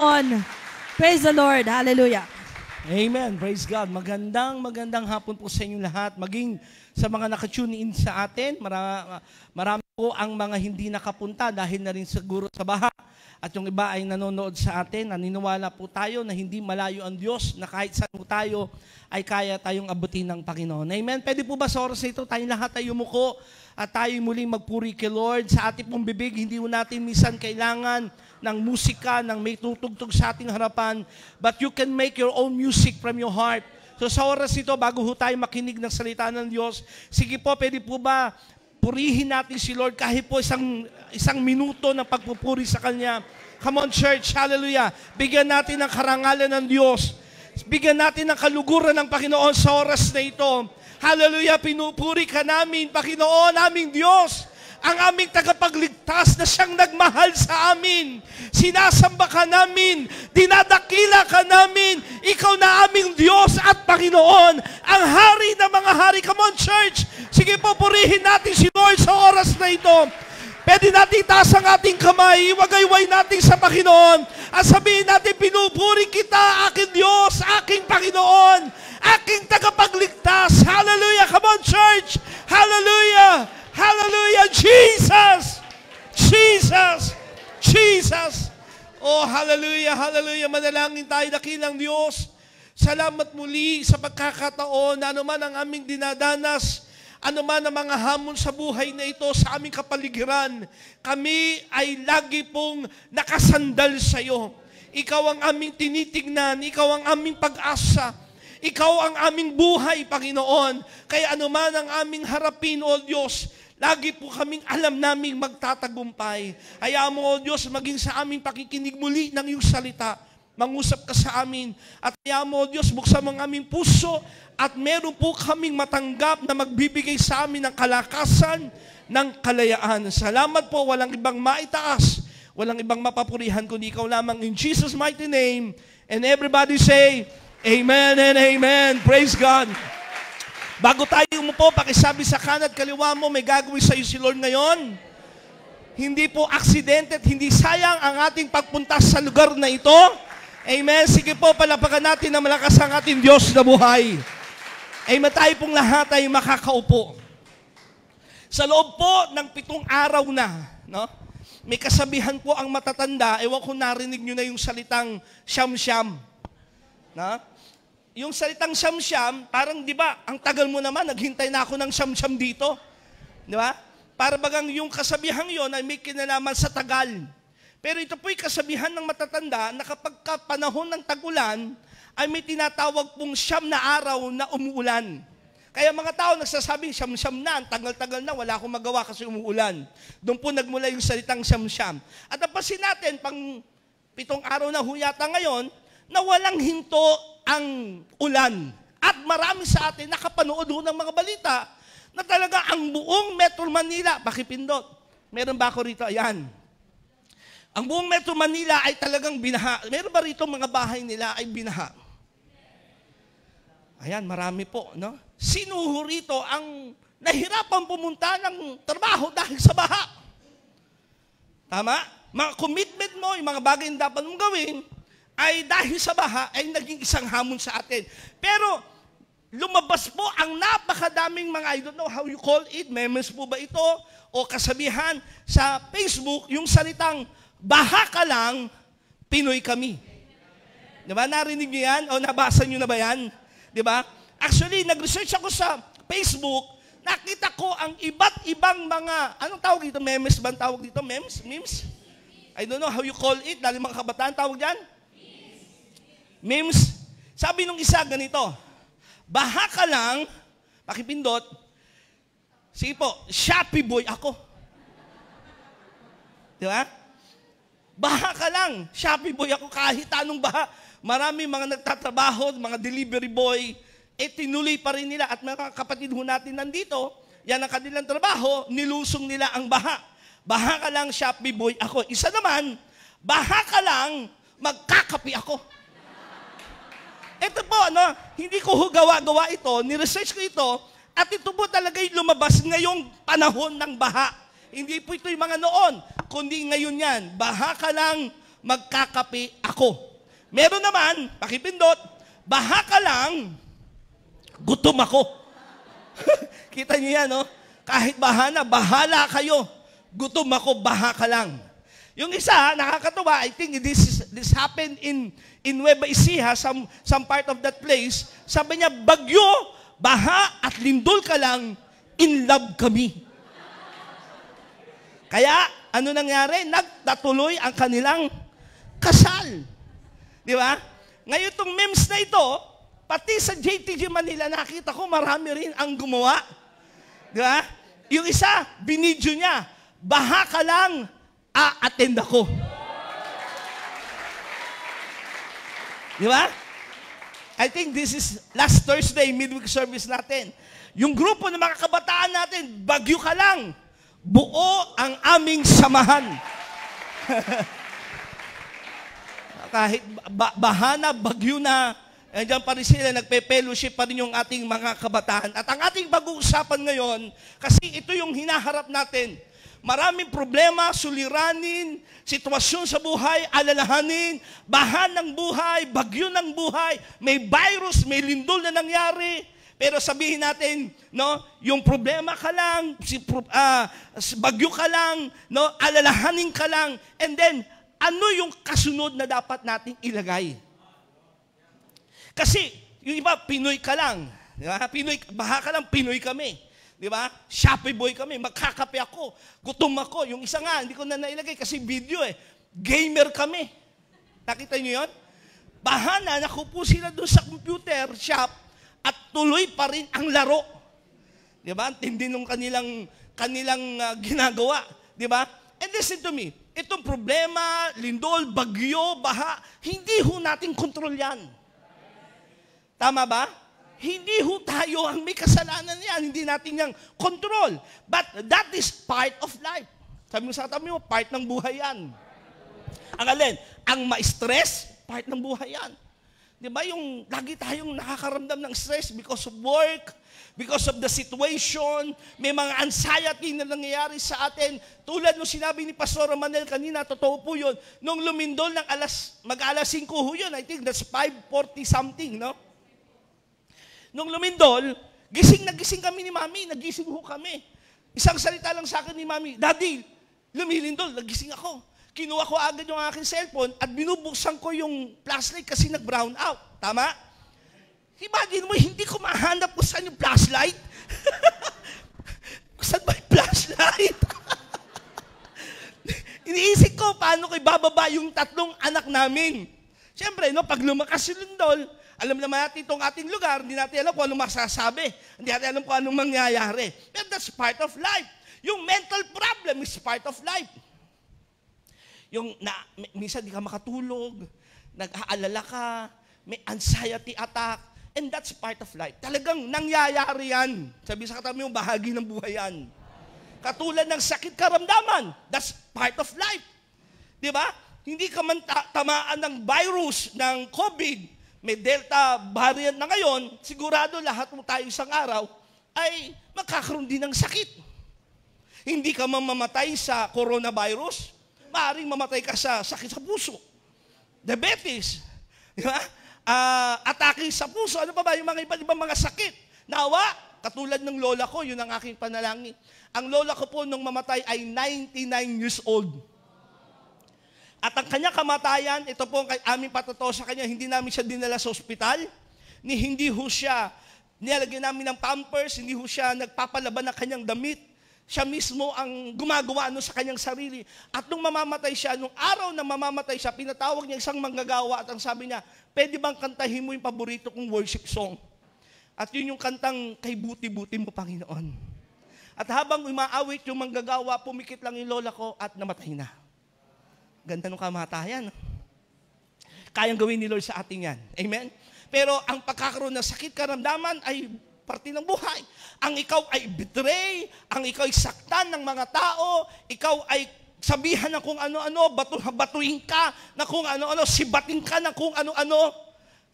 Panginoon. Praise the Lord. Hallelujah. Amen. Praise God. Magandang hapon po sa inyo lahat. Maging sa mga nakatune in sa atin. Marami po ang mga hindi nakapunta dahil na rin siguro sa baha. At yung iba ay nanonood sa atin. Naniniwala po tayo na hindi malayo ang Diyos, na kahit saan po tayo ay kaya tayong abutin ng Panginoon. Amen. Pwede po ba sa oras na ito tayong lahat ay yumuko at tayo muling magpuri kay Lord? Sa ating pong bibig, hindi po natin minsan kailangan ng musika, ng may tutugtog sa ating harapan, but you can make your own music from your heart. So sa oras ito, bago ho tayo makinig ng salita ng Diyos, sige po, pwede po ba purihin natin si Lord kahit po isang minuto ng pagpupuri sa Kanya. Come on, church, hallelujah. Bigyan natin ng karangalan ng Diyos. Bigyan natin ng kaluguran ng Panginoon sa oras na ito. Hallelujah, pinupuri ka namin, Panginoon, aming Diyos, ang aming tagapagligtas na siyang nagmahal sa amin. Sinasamba ka namin, dinadakila ka namin, ikaw na aming Diyos at Panginoon, ang hari ng mga hari. Come on, church, sige po, purihin natin si Lord sa oras na ito. Pwede natin itaas ang ating kamay, iwagayway natin sa Panginoon, at sabihin natin, pinupuri kita, aking Diyos, aking Panginoon, aking tagapagligtas. Hallelujah! Come on, church! Hallelujah! Hallelujah! Jesus! Jesus! Jesus! Oh, hallelujah! Hallelujah! Manalangin tayo, dakilang Diyos. Salamat muli sa pagkakataon na anuman ang aming dinadanas, anuman ang mga hamon sa buhay na ito sa aming kapaligiran, kami ay lagi pong nakasandal sa iyo. Ikaw ang aming tinitignan, ikaw ang aming pag-asa, ikaw ang aming buhay, Panginoon. Kaya anuman ang aming harapin, O Diyos, lagi po kaming alam naming magtatagumpay. Hayaan mo, O Diyos, maging sa aming pakikinig muli ng iyong salita. Mangusap ka sa amin. At hayaan mo, O Diyos, buksan mo ang aming puso at meron po kaming matanggap na magbibigay sa amin ng kalakasan, ng kalayaan. Salamat po, walang ibang maitaas, walang ibang mapapurihan kundi ikaw lamang. In Jesus' mighty name. And everybody say, Amen and Amen. Praise God. Bago tayo umupo, pakisabi sa kanan at kaliwa mo, may gagawin sa iyo si Lord ngayon. Hindi po aksidente at hindi sayang ang ating pagpunta sa lugar na ito. Amen. Sige po, palapakan natin na malakas ang ating Diyos na buhay. Amen. Tayo pong lahat ay makakaupo. Sa loob po ng 7 araw na, no? May kasabihan po ang matatanda, ewan ko narinig nyo na yung salitang siyam-siyam. Na? Yung salitang siyam-siyam, parang di ba, ang tagal mo naman, naghintay na ako ng siyam-siyam dito. Di ba? Para bagang yung kasabihang yon ay may kinalaman sa tagal. Pero ito po'y kasabihan ng matatanda na kapag panahon ng tag-ulan, ay may tinatawag pong siyam na araw na umuulan. Kaya mga tao nagsasabing siyam-siyam na, ang tagal-tagal na, wala akong magawa kasi umuulan. Doon po nagmula yung salitang siyam-siyam. At napansin natin, pang 7 araw na huyata ngayon, na walang hinto ang ulan. At marami sa atin nakapanood ng mga balita na talaga ang buong Metro Manila, pakipindot. Meron ba ako rito? Ayan. Ang buong Metro Manila ay talagang binaha. Meron ba rito mga bahay nila ay binaha? Ayan, marami po, no? Sino rito ang nahirapan pumunta ng trabaho dahil sa baha? Tama? Mga commitment mo, yung mga bagay na dapat mong gawin, ay dahil sa baha, ay naging isang hamon sa atin. Pero, lumabas po ang napakadaming mga, I don't know how you call it, memes po ba ito, o kasabihan sa Facebook, yung salitang, baha ka lang, Pinoy kami. Diba? Narinig niyo yan? O nabasa niyo na ba yan? Diba? Actually, nag-research ako sa Facebook, nakita ko ang iba't ibang mga, anong tawag dito? Memes ba ang tawag dito? Memes? Memes? I don't know how you call it. Dahil mga kabataan tawag dyan? Memes. Sabi nung isa ganito, baha ka lang, pakipindot, sige po, Shopee boy ako. Diba? Baha ka lang, Shopee boy ako kahit anong baha. Marami mga nagtatrabaho, mga delivery boy, tinuloy pa rin nila. At mga kapatid ho natin nandito, yan ang kanilang trabaho, nilusong nila ang baha. Baha ka lang, Shopee boy ako. Isa naman, baha ka lang, magkakapi ako. Ito po, hindi ko gawa-gawa ito, ni-research ko ito, at ito po talaga yung lumabas ngayong panahon ng baha. Hindi po ito yung mga noon, kundi ngayon yan. Baha ka lang, magkakape ako. Meron naman, pakipindot, baha ka lang, gutom ako. Kita niyo yan, no? Kahit baha na, bahala kayo. Gutom ako, baha ka lang. Yung isa, nakakatuwa, I think this happened in Nueva Ecija, some part of that place. Sabi niya, bagyo, baha at lindol ka lang, in love kami. Kaya, ano nangyari? Nagtatuloy ang kanilang kasal. Di ba? Ngayon itong memes na ito, pati sa JTG Manila, nakita ko marami rin ang gumawa. Di ba? Yung isa, binidyo niya, baha ka lang, a-attend ako. Di ba? I think this is last Thursday, midweek service natin. Yung grupo ng mga kabataan natin, bagyo ka lang, buo ang aming samahan. Kahit bahana, bagyo na, nandiyan pa rin sila, nagpe-fellowship pa rin yung ating mga kabataan. At ang ating pag-uusapan ngayon, kasi ito yung hinaharap natin. Maraming problema, suliranin, sitwasyon sa buhay, alalahanin, baha ng buhay, bagyo ng buhay, may virus, may lindol na nangyari. Pero sabihin natin, no, yung problema ka lang, bagyo ka lang, no, alalahanin ka lang, and then, ano yung kasunod na dapat nating ilagay? Kasi, yung iba, Pinoy ka lang. Di ba? Pinoy, baha ka lang, Pinoy kami. Di ba? Shopee boy kami, magkakape ako, gutom ako. Yung isa nga, hindi ko na nailagay kasi video eh. Gamer kami. Nakita niyo yun? Baha na, nakupo sila doon sa computer shop, at tuloy pa rin ang laro. Di ba? Hindi nung kanilang ginagawa. Di ba? And listen to me, itong problema, lindol, bagyo, baha, hindi ho natin kontrol yan. Tama ba? Hindi ho tayo ang may kasalanan yan. Hindi natin yung kontrol. But that is part of life. Sabi mo sa katabi mo, part ng buhay yan. Ang alin? Ang ma-stress, part ng buhay yan. Di ba yung lagi tayong nakakaramdam ng stress because of work, because of the situation, may mga anxiety na nangyayari sa atin. Tulad nung sinabi ni Pastor Manel kanina, totoo po yun. Nung lumindol ng mag-alas 5 ho yun, I think that's 5:40 something, no? Nung lumindol, gising na gising kami ni Mami, nagising ho kami. Isang salita lang sa akin ni Mami, Daddy, lumilindol, nagising ako. Kinuha ko agad yung aking cellphone at binubuksan ko yung flashlight kasi nag-brown out. Tama? Imagine mo, hindi ko mahanap kung saan yung flashlight. Saan ba yung flashlight? Iniisip ko, paano ko ibababa yung 3 anak namin. Siyempre, no, pag lumakas yung lindol, alam naman natin itong ating lugar, hindi natin alam kung anong masasabi. Hindi natin alam kung anong mangyayari. But that's part of life. Yung mental problem is part of life. Yung minsan di ka makatulog, nag-aalala ka, may anxiety attack, and that's part of life. Talagang nangyayari yan. Sabi sa katabi mo, bahagi ng buhay yan. Katulad ng sakit karamdaman, that's part of life. Di ba? Hindi ka man tamaan ng virus, ng COVID, may Delta variant na ngayon, sigurado lahat mo tayo isang araw ay magkakaroon din ng sakit. Hindi ka mamamatay sa coronavirus, maaaring mamatay ka sa sakit sa puso. Diabetes. Di ba? Atake sa puso. Ano pa ba? Yung mga ibang mga sakit. Nawa, katulad ng lola ko, yun ang aking panalangin. Ang lola ko po nung mamatay ay 99 years old. At ang kanya kamatayan, ito po ang aming patotoo sa kanya, hindi namin siya dinala sa ospital, hindi ho siya, nilalagyan namin ng pampers, hindi ho siya nagpapalaban ng kanyang damit. Siya mismo ang gumagawa sa kanyang sarili. At nung mamamatay siya, nung araw na mamamatay siya, pinatawag niya isang manggagawa at ang sabi niya, pwede bang kantahin mo yung paborito kong worship song? At yun yung kantang, Kay Buti-Buti Mo, Panginoon. At habang umaawit yung manggagawa, pumikit lang yung lola ko at namatay na. Ganda ng kamatayan. Kayang gawin ni Lord sa atin yan. Amen? Pero ang pagkakaroon ng sakit karamdaman ay parte ng buhay. Ang ikaw ay betray, ang ikaw ay saktan ng mga tao, ikaw ay sabihan ng kung ano-ano, batuhin ka na kung ano-ano, sibating ka ng kung ano-ano.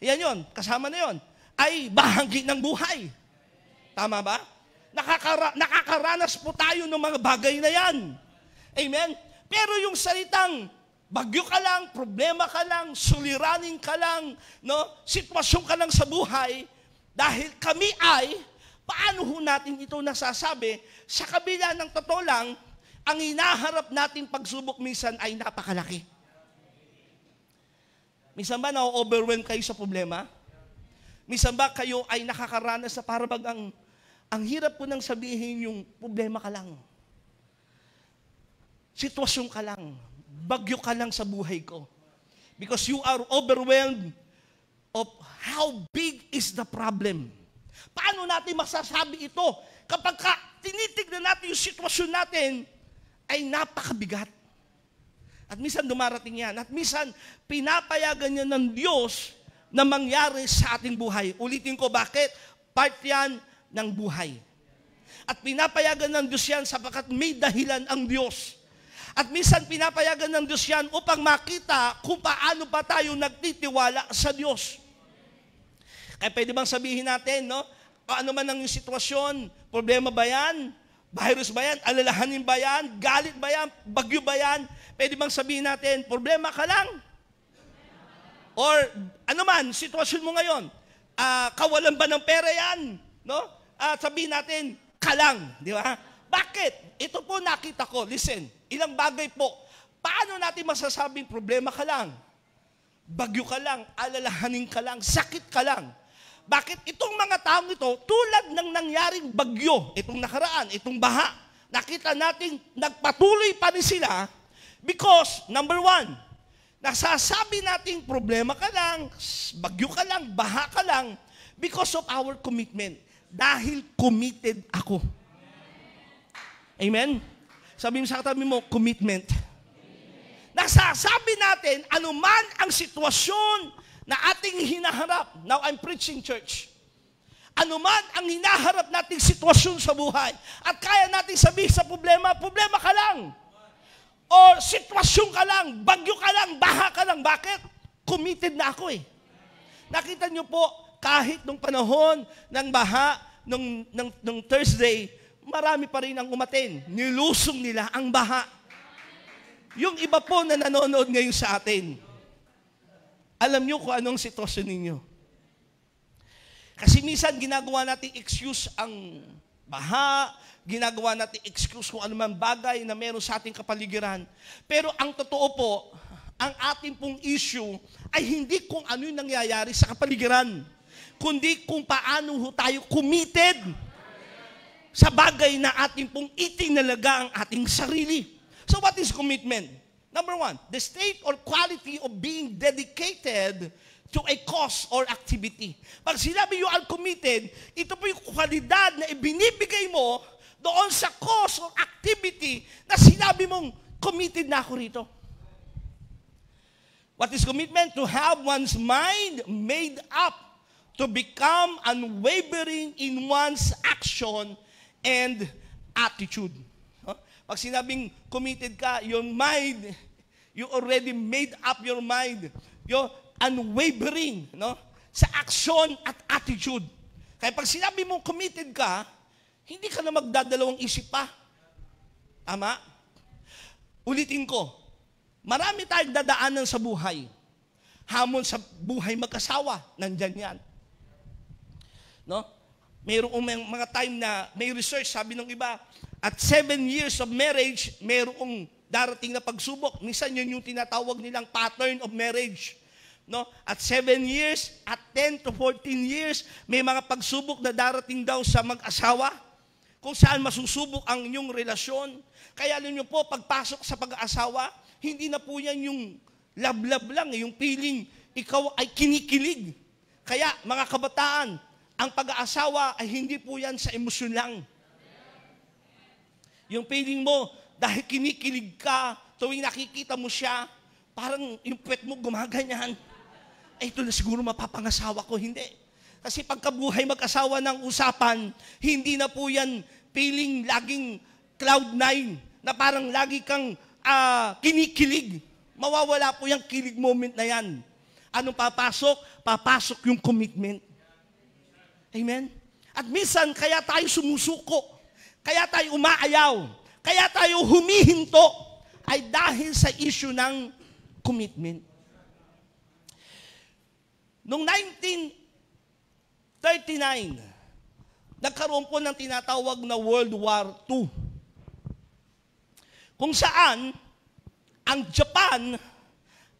Yan yun, kasama na yun. Ay bahagi ng buhay. Tama ba? Nakakaranas po tayo ng mga bagay na yan. Amen? Pero yung salitang bagyo ka lang, problema ka lang, suliranin ka lang, no? Sitwasyon ka lang sa buhay, dahil kami ay, paano ho natin ito nasasabi? Sa kabila ng totoo lang, ang hinaharap nating pagsubok minsan ay napakalaki. Minsan ba na-overwhelm kayo sa problema? Minsan ba kayo ay nakakaranas sa parang ang hirap po nang sabihin yung problema ka lang. Sitwasyon ka lang. Bagyo ka lang sa buhay ko. Because you are overwhelmed of how big is the problem. Paano natin masasabi ito? Kapag tinitignan natin yung sitwasyon natin, ay napakabigat. At minsan dumarating yan. At minsan, pinapayagan niya ng Diyos na mangyari sa ating buhay. Ulitin ko, bakit? Part yan ng buhay. At pinapayagan ng Diyos yan sapagkat may dahilan ang Diyos. At minsan pinapayagan ng Diyos yan upang makita kung paano pa tayo nagtitiwala sa Diyos. Kaya pwede bang sabihin natin, no? Ano man ang sitwasyon, problema ba yan? Virus ba yan? Alalahanin ba yan? Galit ba yan? Bagyo ba yan? Pwede bang sabihin natin, problema ka lang? Or ano man, sitwasyon mo ngayon, kawalan ba ng pera yan? No? Sabihin natin, ka lang. Di ba? Bakit? Ito po nakita ko. Listen, ilang bagay po. Paano natin masasabing problema ka lang? Bagyo ka lang, alalahanin ka lang, sakit ka lang. Bakit itong mga taong ito, tulad ng nangyaring bagyo, itong nakaraan, itong baha, nakita natin nagpatuloy pa rin sila because, number one, nasasabi natin problema ka lang, bagyo ka lang, baha ka lang, because of our commitment. Dahil committed ako. Amen? Sabi mo sa katabi mo, commitment. Nasasabi natin, anuman ang sitwasyon na ating hinaharap. Now, I'm preaching, church. Anuman ang hinaharap nating sitwasyon sa buhay at kaya nating sabihin sa problema, problema ka lang. O sitwasyon ka lang, bagyo ka lang, baha ka lang. Bakit? Committed na ako eh. Nakita niyo po, kahit nung panahon ng baha, nung Thursday, marami pa rin ang umaten. Nilusong nila ang baha. Yung iba po na nanonood ngayon sa atin, alam nyo kung anong sitwasyon ninyo. Kasi minsan ginagawa natin excuse ang baha, ginagawa natin excuse kung anumang bagay na meron sa ating kapaligiran. Pero ang totoo po, ang ating pong issue ay hindi kung ano yung nangyayari sa kapaligiran, kundi kung paano tayo committed sa bagay na ating pong itinalaga ang ating sarili. So what is commitment? Number one, the state or quality of being dedicated to a cause or activity. Pag sinabi you are committed, ito po yung kwalidad na ibinibigay mo doon sa cause or activity na sinabi mong committed na ako rito. What is commitment? To have one's mind made up to become unwavering in one's action and attitude. Pag sinabing committed ka, your mind, you already made up your mind. You're unwavering, no? Sa action at attitude. Kaya pag sinabi mong committed ka, hindi ka na magdadalawang isip pa. Tama? Ulitin ko, marami tayong dadaanan sa buhay. Hamon sa buhay mag-asawa, nandyan yan. No? Mayroong mga time na may research, sabi ng iba, at 7 years of marriage, mayroong darating na pagsubok. Minsan yun yung tinatawag nilang pattern of marriage. No? At 7 years, at 10 to 14 years, may mga pagsubok na darating daw sa mag-asawa, kung saan masusubok ang inyong relasyon. Kaya alam nyo po, pagpasok sa pag-aasawa, hindi na po yan yung love-love lang, yung feeling, ikaw ay kinikilig. Kaya mga kabataan, ang pag-aasawa ay hindi po yan sa emosyon lang. Yung feeling mo, dahil kinikilig ka, tuwing nakikita mo siya, parang yung puwet mo gumaganyan. Ito na siguro mapapangasawa ko. Hindi. Kasi pagkabuhay mag-asawa ng usapan, hindi na po yan feeling laging cloud nine, na parang lagi kang kinikilig. Mawawala po yung kilig moment na yan. Anong papasok? Papasok yung commitment. Amen? At minsan, kaya tayo sumusuko. Kaya tayo umaayaw, kaya tayo humihinto, ay dahil sa issue ng commitment. Noong 1939, nagkaroon po ng tinatawag na World War II. Kung saan, ang Japan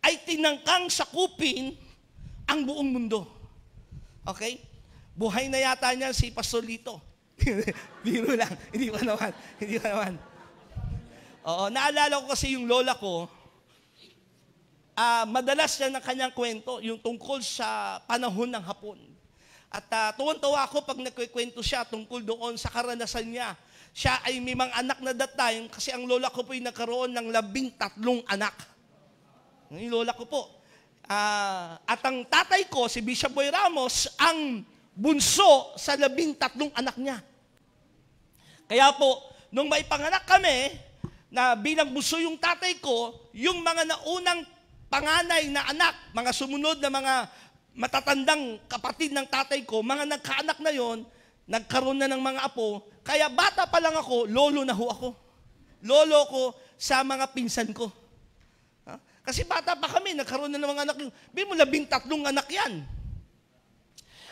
ay tinangkang sakupin ang buong mundo. Okay? Buhay na yata niya si Pastor Lito. Biro lang. Hindi pa naman. Oo, naalala ko kasi yung lola ko, madalas yan ng kanyang kwento, yung tungkol sa panahon ng Hapon. At tuwan-tuwa ako pag nagkikwento siya tungkol doon sa karanasan niya. Siya ay may mga anak na that time kasi ang lola ko po ay nagkaroon ng 13 anak. Yung lola ko po. At ang tatay ko, si Bishop Boy Ramos, ang bunso sa 13 anak niya. Kaya po, nung may panganak kami, na bilang bunso yung tatay ko, yung mga naunang panganay na anak, mga sumunod na mga matatandang kapatid ng tatay ko, mga nagkaanak na yon, nagkaroon na ng mga apo, kaya bata pa lang ako, lolo na ho ako. Lolo ko sa mga pinsan ko. Kasi bata pa kami, nagkaroon na ng mga anak. Bili mo 13 anak yan.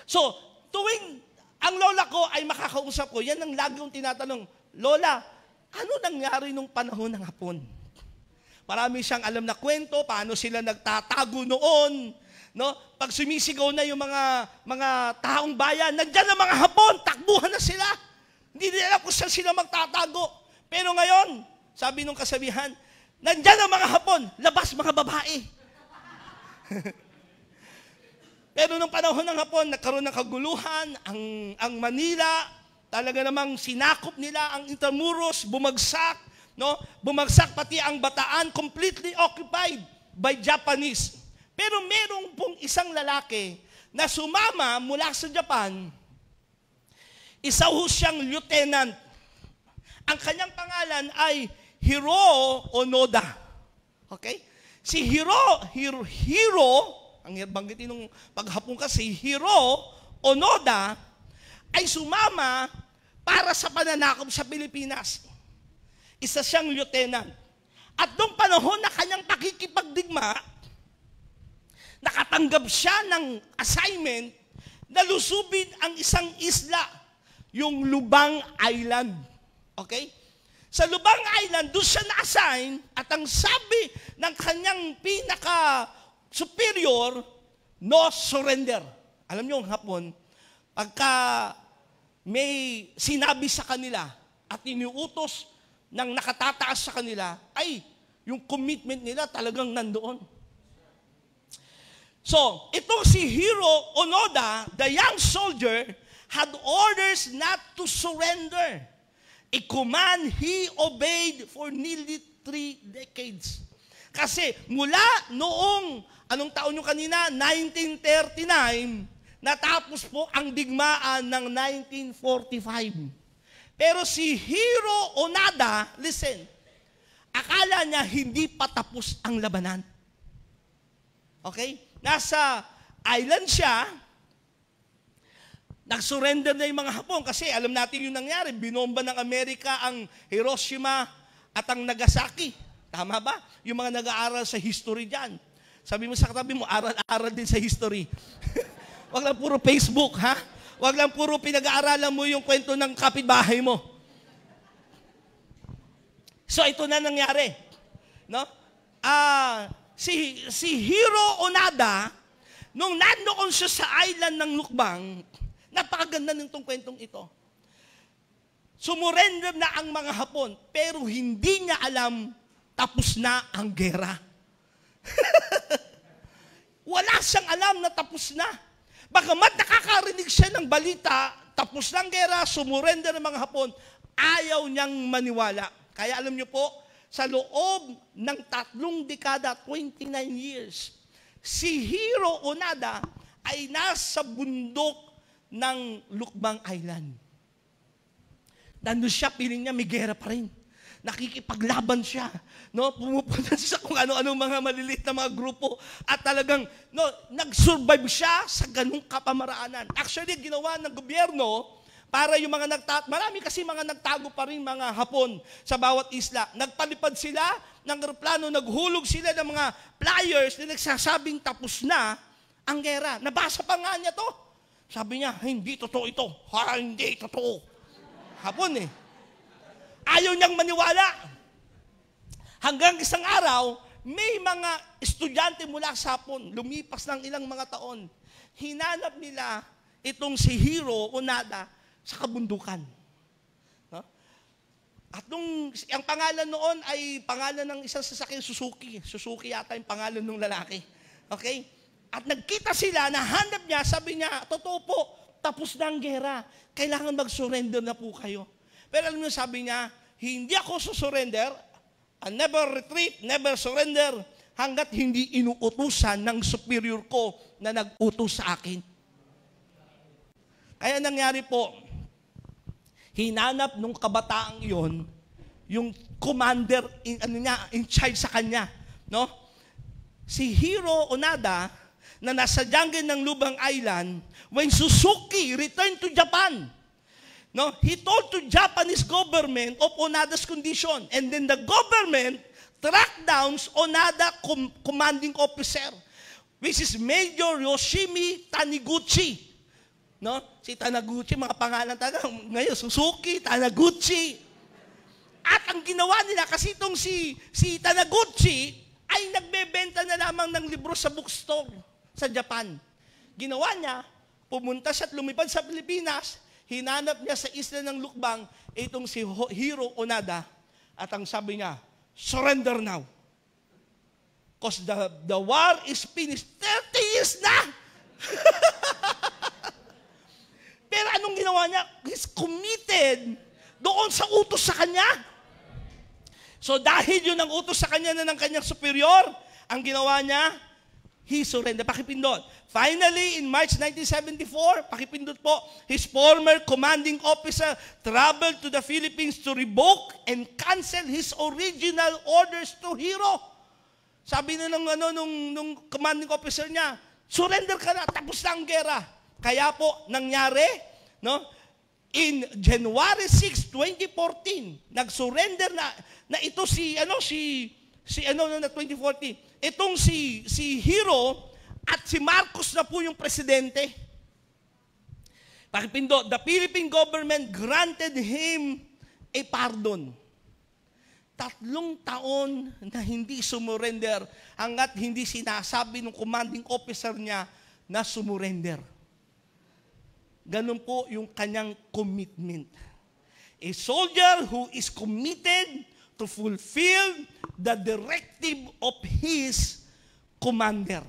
So, tuwing ang lola ko ay makakausap ko, yan ang lagi kong tinatanong, Lola, ano nangyari nung panahon ng Hapon? Marami siyang alam na kwento, paano sila nagtatago noon. No? Pag sumisigaw na yung mga taong bayan, nandiyan ang mga Hapon, takbuhan na sila. Hindi nila alam kung saan sila magtatago. Pero ngayon, sabi nung kasabihan, nandiyan ang mga Hapon, labas mga babae. Pero nung panahon ng Hapon, nagkaroon ng kaguluhan, ang Manila, talaga namang sinakop nila ang Intramuros, bumagsak, no? Bumagsak pati ang Bataan, completely occupied by Japanese. Pero merong pong isang lalaki na sumama mula sa Japan, isa ho siyang lieutenant. Ang kanyang pangalan ay Hiro Onoda. Okay? Si Hiro, ang banggitin nung paghapon kasi, Hiro Onoda ay sumama para sa pananakop sa Pilipinas. Isa siyang lieutenant. At noong panahon na kanyang pakikipagdigma, nakatanggap siya ng assignment na lusubin ang isang isla, yung Lubang Island. Okay? Sa Lubang Island, doon siya na-assign at ang sabi ng kanyang pinaka-superior, no surrender. Alam niyo, ang Hapon, pagka may sinabi sa kanila at iniutos ng nakatataas sa kanila, ay yung commitment nila talagang nandoon. So, itong si Hiro Onoda, the young soldier, had orders not to surrender. A command he obeyed for nearly 3 decades. Kasi mula noong, anong taon nyo kanina? 1939, natapos po ang digmaan ng 1945. Pero si Hiro Onoda, listen, akala niya hindi pa tapos ang labanan. Okay? Nasa island siya, nag-surrender na yung mga Hapon kasi alam natin yung nangyari, binomba ng Amerika ang Hiroshima at ang Nagasaki. Tama ba? Yung mga nag-aaral sa history dyan. Sabi mo sa katabi mo, aral-aral din sa history. Wag lang puro Facebook, ha? Wag lang puro pinag-aaralan mo yung kwento ng kapitbahay mo. So ito na nangyari. No? Si Hiro Onoda, nung nandoon siya sa island ng Lukbang, napakaganda nitong kwentong ito. Sumurrender na ang mga Hapon, pero hindi niya alam tapos na ang gera. Wala siyang alam na tapos na. Bagamat nakakarinig siya ng balita, tapos na ang gera, sumurrender ng mga Hapon, ayaw niyang maniwala. Kaya alam niyo po, sa loob ng 3 dekada, 29 years, si Hiro Onoda ay nasa bundok ng Lukbang Island. Nandun siya, piling niya, may gera pa rin. Nakikipaglaban siya. No? Pumupunta siya kung ano-ano mga maliliit na mga grupo. At talagang, nag-survive siya sa ganung kapamaraanan. Actually, ginawa ng gobyerno, Para yung mga marami kasi mga nagtago pa rin mga Hapon sa bawat isla. Nagpalipad sila ng eroplano, naghulog sila ng mga flyers na nagsasabing tapos na ang gera. Nabasa pa nga niya to. Sabi niya, hindi totoo ito. Hindi totoo. Hapon eh. Ayaw niyang maniwala. Hanggang isang araw, may mga estudyante mula sa Hapon, lumipas ng ilang mga taon, hinanap nila itong si Hiro Onoda sa kabundukan. No? At ang pangalan noon ay pangalan ng isang sasakyan, Suzuki. Suzuki yata yung pangalan ng lalaki. Okay? At nagkita sila, nahanap niya, sabi niya, totoo po, tapos na ang gera. Kailangan mag-surrender na po kayo. Pero alam niyo, sabi niya, hindi ako susurrender, I never retreat, never surrender, hanggat hindi inuutusan ng superior ko na nag-utos sa akin. Kaya nangyari po, hinanap nung kabataang iyon, yung commander in charge sa kanya. No? Si Hiro Onoda, na nasa jungle ng Lubang Island, when Suzuki returned to Japan, no, he told to Japanese government of Onoda's condition. And then the government tracked down Onoda commanding officer, which is Major Yoshimi Taniguchi. No? Si Taniguchi, mga pangalan talaga. Ngayon, Suzuki, Taniguchi. At ang ginawa nila, kasi itong si Taniguchi ay nagbebenta na lamang ng libro sa bookstore sa Japan. Ginawa niya, pumunta siya at lumipad sa Pilipinas, hinanap niya sa isla ng Lukbang itong si Hiro Onoda, at ang sabi niya, surrender now. Because the war is finished. 30 years na! Pero anong ginawa niya? He's committed doon sa utos sa kanya. So dahil yun ang utos sa kanya na ng kanyang superior, ang ginawa niya, he surrendered. Pakipindot. Finally, in March 1974, pakipindot po, his former commanding officer traveled to the Philippines to revoke and cancel his original orders to Hiro. Sabi na nung commanding officer niya, surrender ka na, tapos na ang gera. Kaya po, nangyari, no? In January 6, 2014, nag-surrender na ito na 2014. Itong si Hiro at si Marcos na po yung presidente. Pakipindo, the Philippine government granted him a pardon. 3 taon na hindi sumurrender hanggat hindi sinasabi ng commanding officer niya na sumurrender. Ganun po yung kanyang commitment. A soldier who is committed to fulfill the directive of his commander.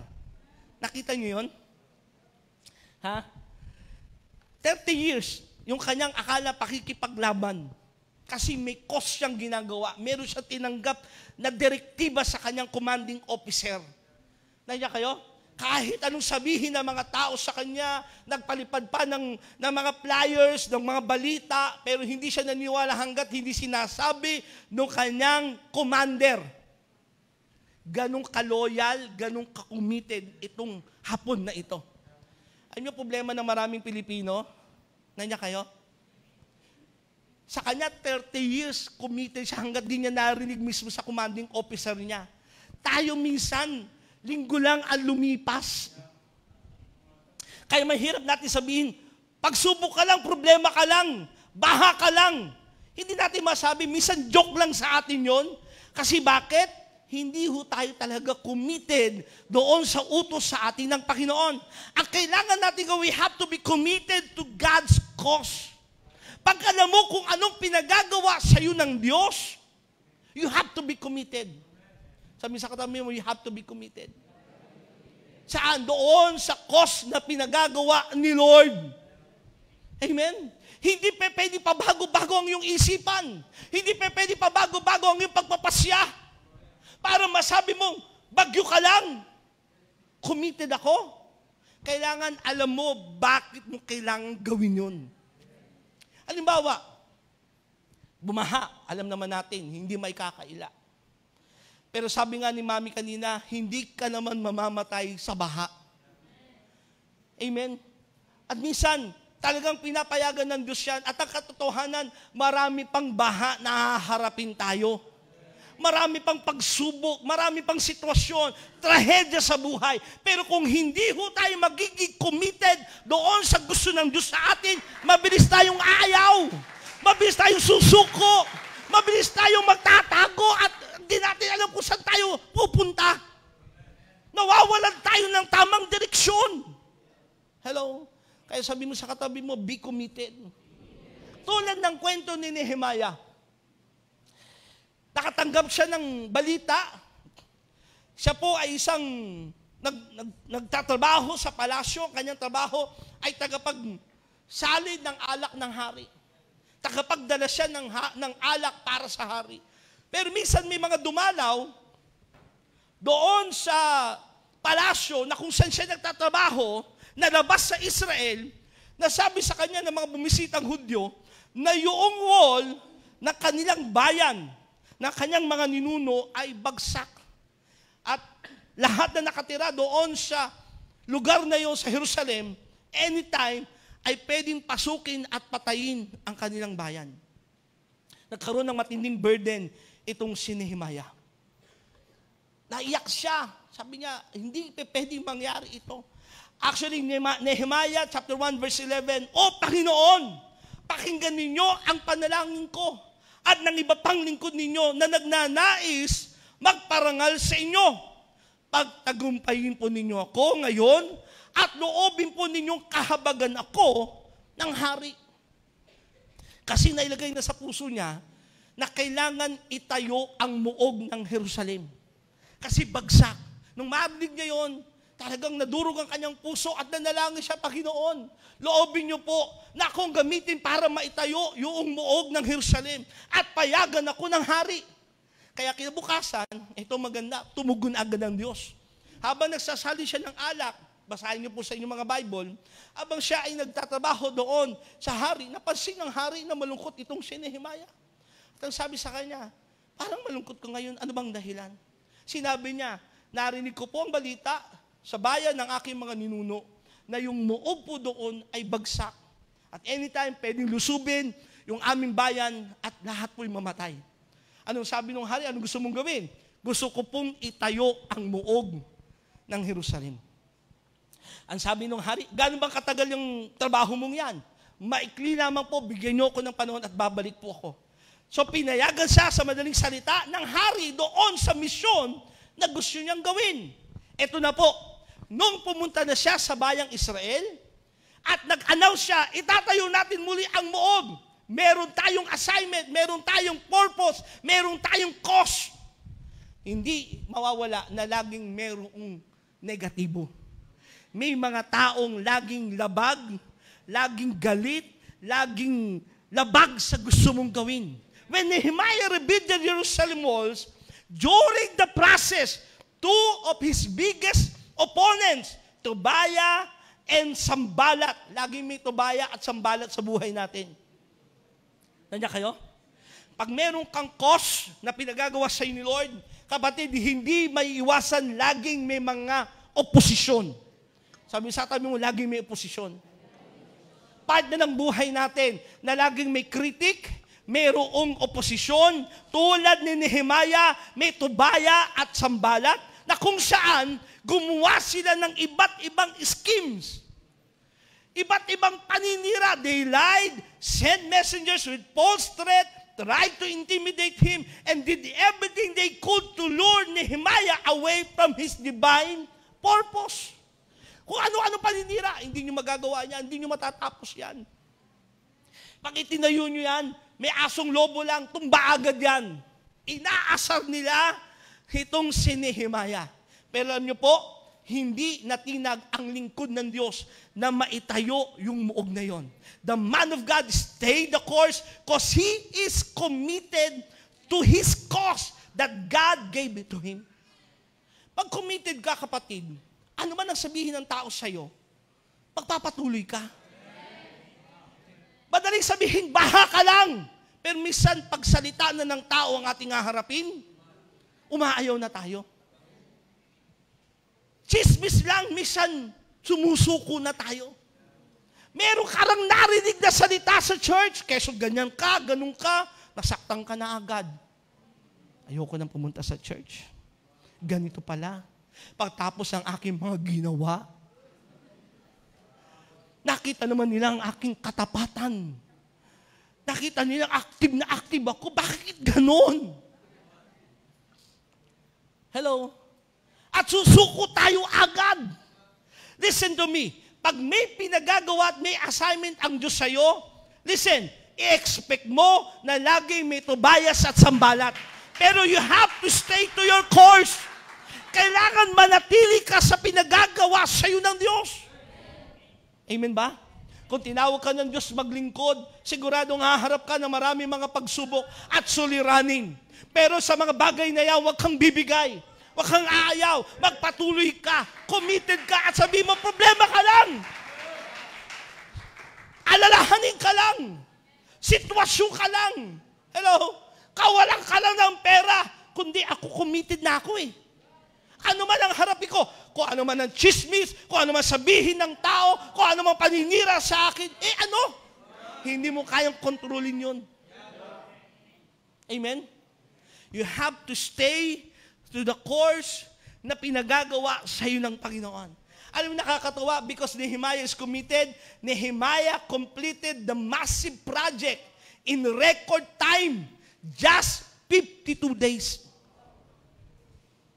Nakita niyo yun? Ha? 30 years, yung kanyang akala pakikipaglaban. Kasi may cause siyang ginagawa. Meron siya tinanggap na direktiba sa kanyang commanding officer. Nandiyan kayo? Kahit anong sabihin ng mga tao sa kanya, nagpalipad pa ng mga flyers, ng mga balita, pero hindi siya naniwala hanggat hindi sinasabi ng kanyang commander. Ganong kaloyal, ganong kakumited itong Hapon na ito. Ano yung problema ng maraming Pilipino? Nandiyan kayo? Sa kanya, 30 years committed siya hanggat di niya narinig mismo sa commanding officer niya. Tayo minsan, linggo lang ang lumipas. Kaya mahirap natin sabihin, pagsubok ka lang, problema ka lang, baha ka lang. Hindi natin masabi, minsan joke lang sa atin yon. Kasi bakit? Hindi ho tayo talaga committed doon sa utos sa atin ng Panginoon. Ang kailangan natin gawin, we have to be committed to God's cause. Pag alam mo kung anong pinagagawa sa iyo ng Diyos, you have to be committed. Sabi sa katabi mo, you have to be committed. Saan? Doon sa cause na pinagagawa ni Lord. Amen? Hindi pwede pa bago-bago ang iyong isipan. Hindi pwede pa bago-bago ang iyong pagpapasya. Para masabi mong, bagyo ka lang. Committed ako. Kailangan alam mo bakit mo kailangan gawin yun. Halimbawa, bumaha. Alam naman natin, hindi may kakaila. Pero sabi nga ni Mami kanina, hindi ka naman mamamatay sa baha. Amen? At minsan, Talagang pinapayagan ng Diyos yan. At ang katotohanan, marami pang baha na haharapin tayo. Marami pang pagsubok, marami pang sitwasyon, trahedya sa buhay. Pero kung hindi ho tayo magiging committed doon sa gusto ng Diyos sa atin, mabilis tayong aayaw, mabilis tayong susuko, mabilis tayong magtatago at hindi natin alam kung saan tayo pupunta. Nawawalan tayo ng tamang direksyon. Hello? Kaya sabi mo sa katabi mo, be committed. Tulad ng kwento ni Nehemiah, nakatanggap siya ng balita. Siya po ay isang nagtatrabaho sa palasyo. Kanyang trabaho ay tagapagsalid ng alak ng hari. Tagapagdala siya ng alak para sa hari. Pero minsan may mga dumalaw doon sa palasyo na kung saan siya nagtatrabaho, nalabas sa Israel, nasabi sa kanya ng mga bumisitang Hudyo na yung wall ng kanilang bayan, na kanyang mga ninuno ay bagsak. At lahat na nakatira doon sa lugar na yon sa Jerusalem, anytime ay pwedeng pasukin at patayin ang kanilang bayan. Nagkaroon ng matinding burden itong si Nehemiah. Naiyak siya. Sabi niya, hindi pwedeng mangyari ito. Actually, Nehemiah chapter 1 verse 11, O Panginoon, pakinggan ninyo ang panalangin ko at ng iba pang lingkod ninyo na nagnanais magparangal sa inyo. Pagtagumpayin po ninyo ako ngayon at loobin po ninyong kahabagan ako ng hari. Kasi nailagay na sa puso niya na kailangan itayo ang muog ng Jerusalem. Kasi bagsak. Nung marinig niya yun, talagang nadurog ang kanyang puso at nanalangin siya, Panginoon, loobin niyo po na akong gamitin para maitayo yung muog ng Jerusalem at payagan ako ng hari. Kaya kinabukasan, ito maganda, tumugon agad ang Diyos. Habang nagsasali siya ng alak, basahin niyo po sa inyong mga Bible, habang siya ay nagtatrabaho doon sa hari, napansin ng hari na malungkot itong si Nehemiah. At ang sabi sa kanya, parang malungkot ka ngayon, ano bang dahilan? Sinabi niya, narinig ko po ang balita sa bayan ng aking mga ninuno na yung muog po doon ay bagsak. At anytime, pwedeng lusubin yung aming bayan at lahat po'y mamatay. Anong sabi ng hari? Anong gusto mong gawin? Gusto ko pong itayo ang muog ng Jerusalem. Ang sabi ng hari, gano'n bang katagal yung trabaho mong yan? Maikli lamang po, bigyan niyo ako ng panahon at babalik po ako. So pinayagan siya sa madaling salita ng hari doon sa misyon na gusto niyang gawin. Ito na po, nung pumunta na siya sa bayang Israel, at nag-announce siya, itatayo natin muli ang muog. Meron tayong assignment, meron tayong purpose, meron tayong cause. Hindi mawawala na laging merong negatibo. May mga taong laging labag, laging galit, laging labag sa gusto mong gawin. When Nehemiah rebuilt the Jerusalem walls, during the process, two of his biggest opponents, Tobiah and Sanballat. Laging may Tobiah at Sanballat sa buhay natin. Nandiyan kayo? Pag meron kang cause na pinagagawa sa ni Lord, kapatid, hindi may iwasan, laging may mga oposisyon. Sabi sa tabi mo, laging may oposisyon. Part na ng buhay natin na laging may critic, mayroong oposisyon, tulad ni Nehemiah, may Tobiah at Sanballat, na kung saan gumawa sila ng iba't ibang schemes. Iba't ibang paninira. They lied, sent messengers with false threat, tried to intimidate him, and did everything they could to lure Nehemiah away from his divine purpose. Kung ano-ano paninira, hindi nyo magagawa yan, hindi nyo matatapos yan. Pag itinayo nyo yan, may asong lobo lang, tumba agad yan. Inaasar nila itong si Nehemiah. Pero alam nyo po, hindi natinag ang lingkod ng Diyos na maitayo yung muog na yon. The man of God stayed the course because he is committed to his cause that God gave it to him. Pag committed ka, kapatid, ano man ang sabihin ng tao sa'yo, pagpapatuloy ka. Madaling sabihin, baha ka lang. Pero minsan, pagsalita na ng tao ang ating haharapin, umaayaw na tayo. Chismis lang, minsan, sumusuko na tayo. Meron ka lang narinig na salita sa church, keso ganyan ka, ganun ka, nasaktan ka na agad. Ayoko nang pumunta sa church. Ganito pala. Pagtapos ng aking mga ginawa, nakita naman nila ang aking katapatan. Nakita nila active na active ako. Bakit ganon? Hello? At susuko tayo agad. Listen to me. Pag may pinagagawa at may assignment ang Diyos sa'yo, listen, i-expect mo na lagi may Tobias at Sambalat. Pero you have to stay to your course. Kailangan manatili ka sa pinagagawa sa'yo ng Diyos. Amen ba? Kung tinawag ka ng Diyos maglingkod, siguradong haharap ka ng marami mga pagsubok at suliranin. Pero sa mga bagay na yan, huwag kang bibigay. Huwag kang aayaw. Magpatuloy ka. Committed ka at sabi mo, problema ka lang. Alalahanin ka lang. Sitwasyon ka lang. Hello? Kawalan ka lang ng pera. Kundi ako committed na ako eh. Ano man ang harapin ko, kung ano man ang chismis, kung ano man sabihin ng tao, kung ano man paninira sa akin, hindi mo kayang kontrolin yun. Amen? You have to stay to the course na pinagagawa sa iyo ng Panginoon. Alam mo, nakakatawa because Nehemiah is committed. Nehemiah completed the massive project in record time. Just 52 days.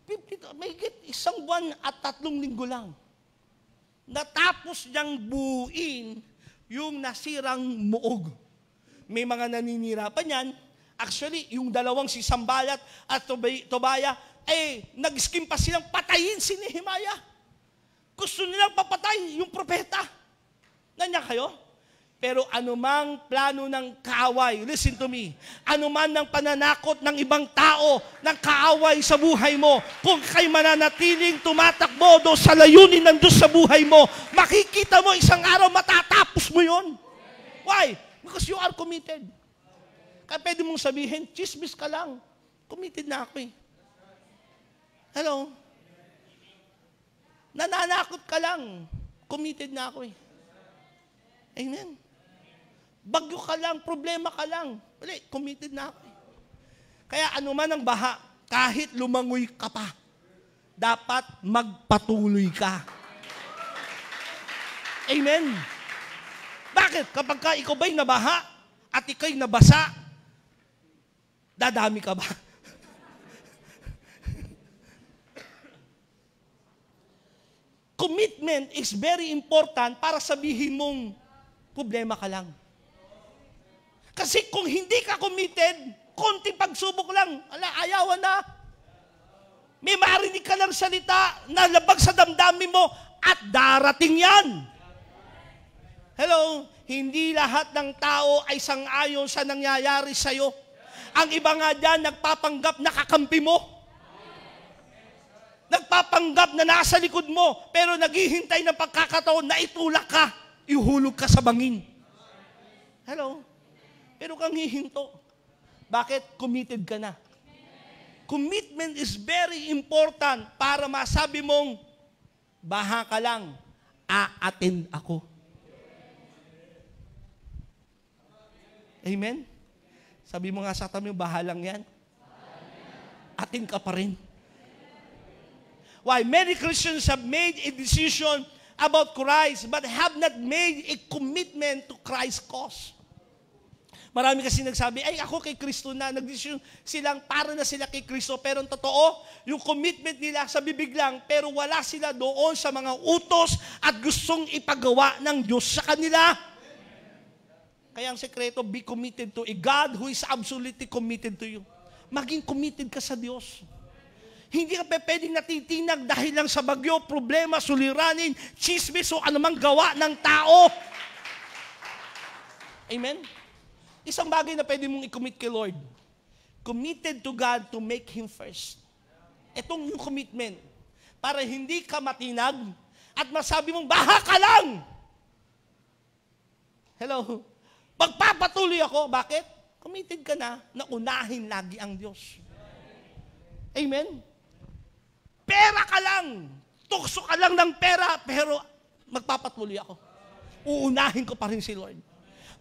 52, may isang buwan at 3 linggo lang. Natapos niyang buuin yung nasirang muog. May mga naninira pa niyan. Actually, yung dalawang si Sambalat at Tobaya, nag-scheme pa silang patayin si Nehemiah. Gusto nilang papatay yung propeta. Nandiyan kayo? Pero anumang plano ng kaaway, listen to me, anuman ng pananakot ng ibang tao, ng kaaway sa buhay mo, kung kay mananatiling tumatakbo doon sa layunin ng Diyos sa buhay mo, makikita mo isang araw matatapos mo yon. Why? Because you are committed. Kaya pwede mong sabihin, chismis ka lang. Committed na ako eh. Hello? Nananakot ka lang. Committed na ako eh. Amen? Bagyo ka lang, problema ka lang. Wala, committed na ako eh. Kaya anuman ang baha, kahit lumangoy ka pa, dapat magpatuloy ka. Amen? Bakit? Kapag ka ikaw ba'y nabaha at ikaw'y nabasa, dadami ka ba? Commitment is very important para sabihin mong problema ka lang. Kasi kung hindi ka committed, konting pagsubok lang, ayawan na. May marinig ka ng salita na labag sa damdamin mo at darating yan. Hello? Hindi lahat ng tao ay sang-ayon sa nangyayari sa'yo. Ang iba nga dyan, nagpapanggap na kakampi mo. Nagpapanggap na nasa likod mo, pero naghihintay ng pagkakataon na itulak ka, ihulog ka sa bangin. Hello? Pero kang hihinto. Bakit? Committed ka na. Commitment is very important para masabi mong, baha ka lang, a-attend ako. Amen? Sabi mo nga sa tabi, baha lang yan. Attend ka pa rin. Why? Many Christians have made a decision about Christ but have not made a commitment to Christ's cause. Marami kasi nagsabi, ako kay Kristo na, nagdesisyon silang para na sila kay Kristo. Pero ang totoo, yung commitment nila sa bibig lang, pero wala sila doon sa mga utos at gustong ipagawa ng Diyos sa kanila. Kaya ang sekreto, be committed to a God who is absolutely committed to you. Maging committed ka sa Diyos. Hindi ka pwedeng natitinag dahil lang sa bagyo, problema, suliranin, chismis o anumang gawa ng tao. Amen? Isang bagay na pwede mong i-commit kay Lord. Committed to God to make Him first. Itong yung commitment. Para hindi ka matinag at masabi mong, baha ka lang! Hello? Pagpapatuloy ako. Bakit? Committed ka na unahin lagi ang Diyos. Amen? Pera ka lang. Tukso ka lang ng pera, pero magpapatuloy ako. uunahin ko pa rin si Lord.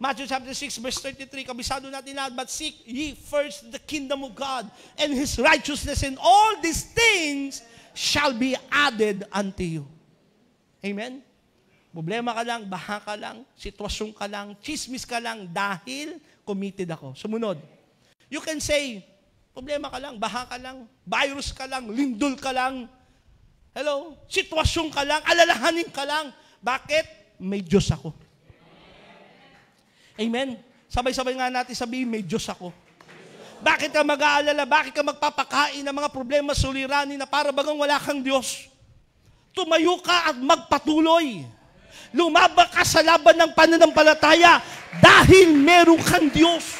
Matthew chapter 6, verse 33, kabisado natin lahat, but seek ye first the kingdom of God and His righteousness, and all these things shall be added unto you. Amen? Problema ka lang, baha ka lang, sitwasyon ka lang, chismis ka lang, dahil committed ako. Sumunod. You can say, problema ka lang, baha ka lang, virus ka lang, lindol ka lang, hello, sitwasyon ka lang, alalahanin ka lang. Bakit? May Diyos ako. Amen? Sabay-sabay nga natin sabihin, may Diyos ako. Bakit ka mag-aalala? Bakit ka magpapakain ng mga problema, suliranin na para bagang wala kang Diyos? Tumayo ka at magpatuloy. Lumaban ka sa laban ng pananampalataya dahil meron kang Diyos.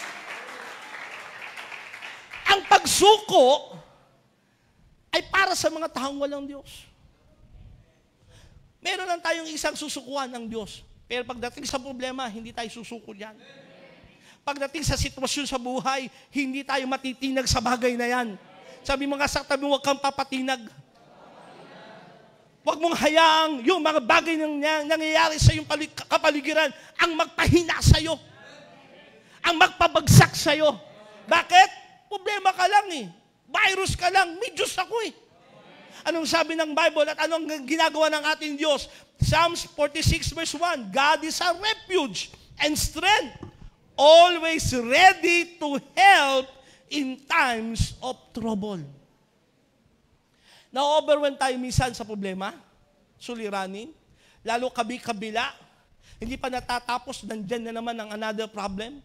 Ang pagsuko ay para sa mga taong walang Diyos. Meron lang tayong isang susukuan ng Diyos. Pero pagdating sa problema, hindi tayo susuko yan. Pagdating sa sitwasyon sa buhay, hindi tayo matitinag sa bagay na yan. Sabi mo nga sa tabi, huwag kang papatinag. Huwag mong hayaang yung mga bagay na nangyayari sa iyong kapaligiran ang magpahina sa iyo. Ang magpabagsak sa iyo. Bakit? Problema ka lang eh. Virus ka lang. May Diyos ako eh. Anong sabi ng Bible at anong ginagawa ng ating Diyos? Psalms 46 verse 1, God is a refuge and strength, always ready to help in times of trouble. Na-overwhelm tayo minsan sa problema, suliranin, lalo kabi-kabila, hindi pa natatapos, nandyan na naman ang another problem.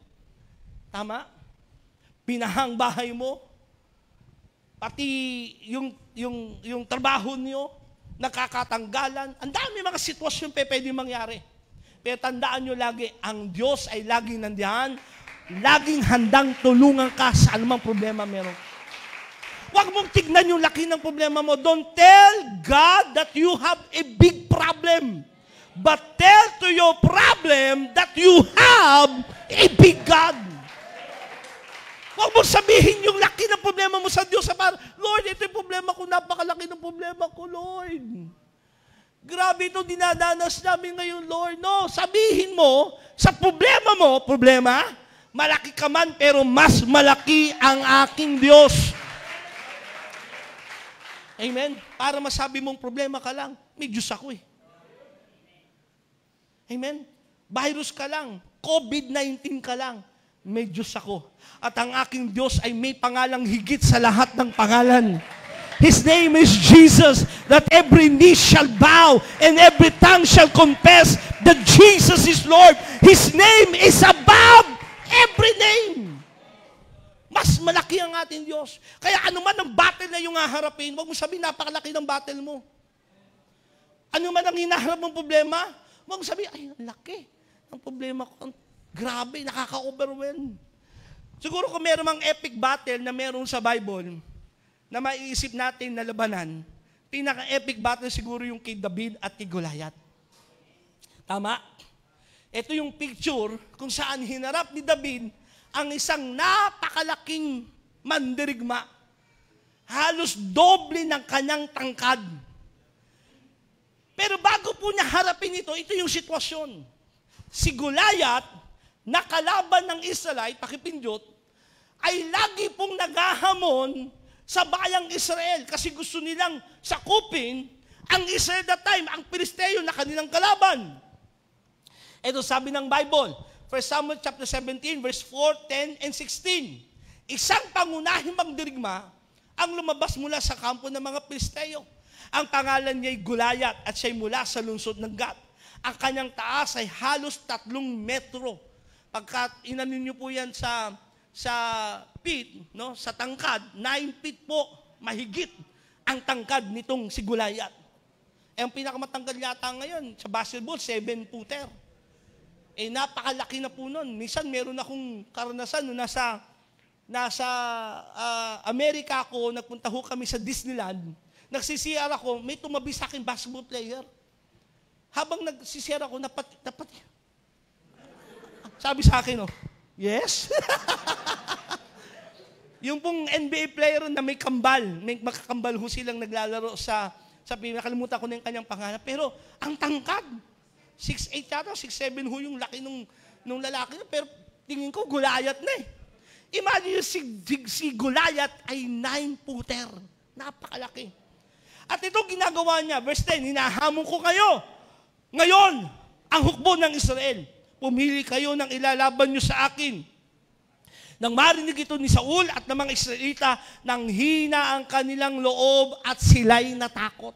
Tama? Pinahang bahay mo, pati yung trabaho niyo, nakakatanggalan. Ang dami mga sitwasyon pwede mangyari. Pero tandaan nyo lagi, ang Diyos ay laging nandiyan, laging handang tulungan ka sa anumang problema meron. Huwag mong tignan yung laki ng problema mo. Don't tell God that you have a big problem. But tell to your problem that you have a big God. Huwag mong sabihin yung laki ng problema mo sa Diyos. Lord, ito yung problema ko, napakalaki ng problema ko, Lord. Grabe itong dinadanas namin ngayon, Lord. No, sabihin mo, sa problema, malaki ka man, pero mas malaki ang aking Diyos. Amen? Para masabi mong problema ka lang, may Diyos ako eh. Amen? Virus ka lang, COVID-19 ka lang, may Diyos ako. At ang aking Diyos ay may pangalang higit sa lahat ng pangalan. His name is Jesus, that every knee shall bow and every tongue shall confess that Jesus is Lord. His name is above every name. Mas malaki ang ating Diyos. Kaya anuman ang battle na yung haharapin, huwag mo sabihin napakalaki ng battle mo. Anuman ang hinaharap mong problema, huwag mo sabihin, ay, ang laki ang problema ko. Grabe, nakaka-overwhelm. Siguro kung meron mang epic battle na meron sa Bible, na maiisip natin na labanan, pinaka-epic battle siguro yung kay David at kay Goliath. Tama? Ito yung picture kung saan hinarap ni David ang isang napakalaking mandirigma. Halos doble ng kanyang tangkad. Pero bago po niya harapin ito yung sitwasyon. Si Goliath, na kalaban ng Israelite, pakipindot, ay lagi pong naghahamon sa bayang Israel kasi gusto nilang sakupin ang Israel that time, ang Pilisteo na kanilang kalaban. Ito sabi ng Bible, 1 Samuel chapter 17, verse 4, 10, and 16. Isang pangunahing mandirigma ang lumabas mula sa kampo ng mga Pilisteo. Ang pangalan niya ay Goliath at siya'y mula sa lungsod ng Gat. Ang kanyang taas ay halos 3 metro. Pagka inanin niyo po yan sa feet, no, sa tangkad, 9 feet po, mahigit ang tangkad nitong si Goliath. Ang pinakamatangkad yata ngayon sa basketball, 7-footer. Napakalaki na po nun. Minsan meron akong karanasan nung nasa Amerika ako, nagpunta ho kami sa Disneyland. Nagsisiyar ako, may tumabi sa akin basketball player. Habang nagsisiyar ako, sabi sa akin, yes? Yung pong NBA player na may kambal, may makakambal ho silang naglalaro sa nakalimutan ko na yung kanyang pangalan. Pero ang tangkad, 6'8 yata, 6'7 ho yung laki nung lalaki. Pero tingin ko, Goliath na eh. Imagine si Goliath ay 9-footer. Napakalaki. At ito ginagawa niya, verse 10, hinahamon ko kayo. Ngayon, ang hukbo ng Israel, pumili kayo ng ilalaban nyo sa akin. Nang marinig ito ni Saul at ng mga Israelita, nang hina ang kanilang loob at sila'y natakot.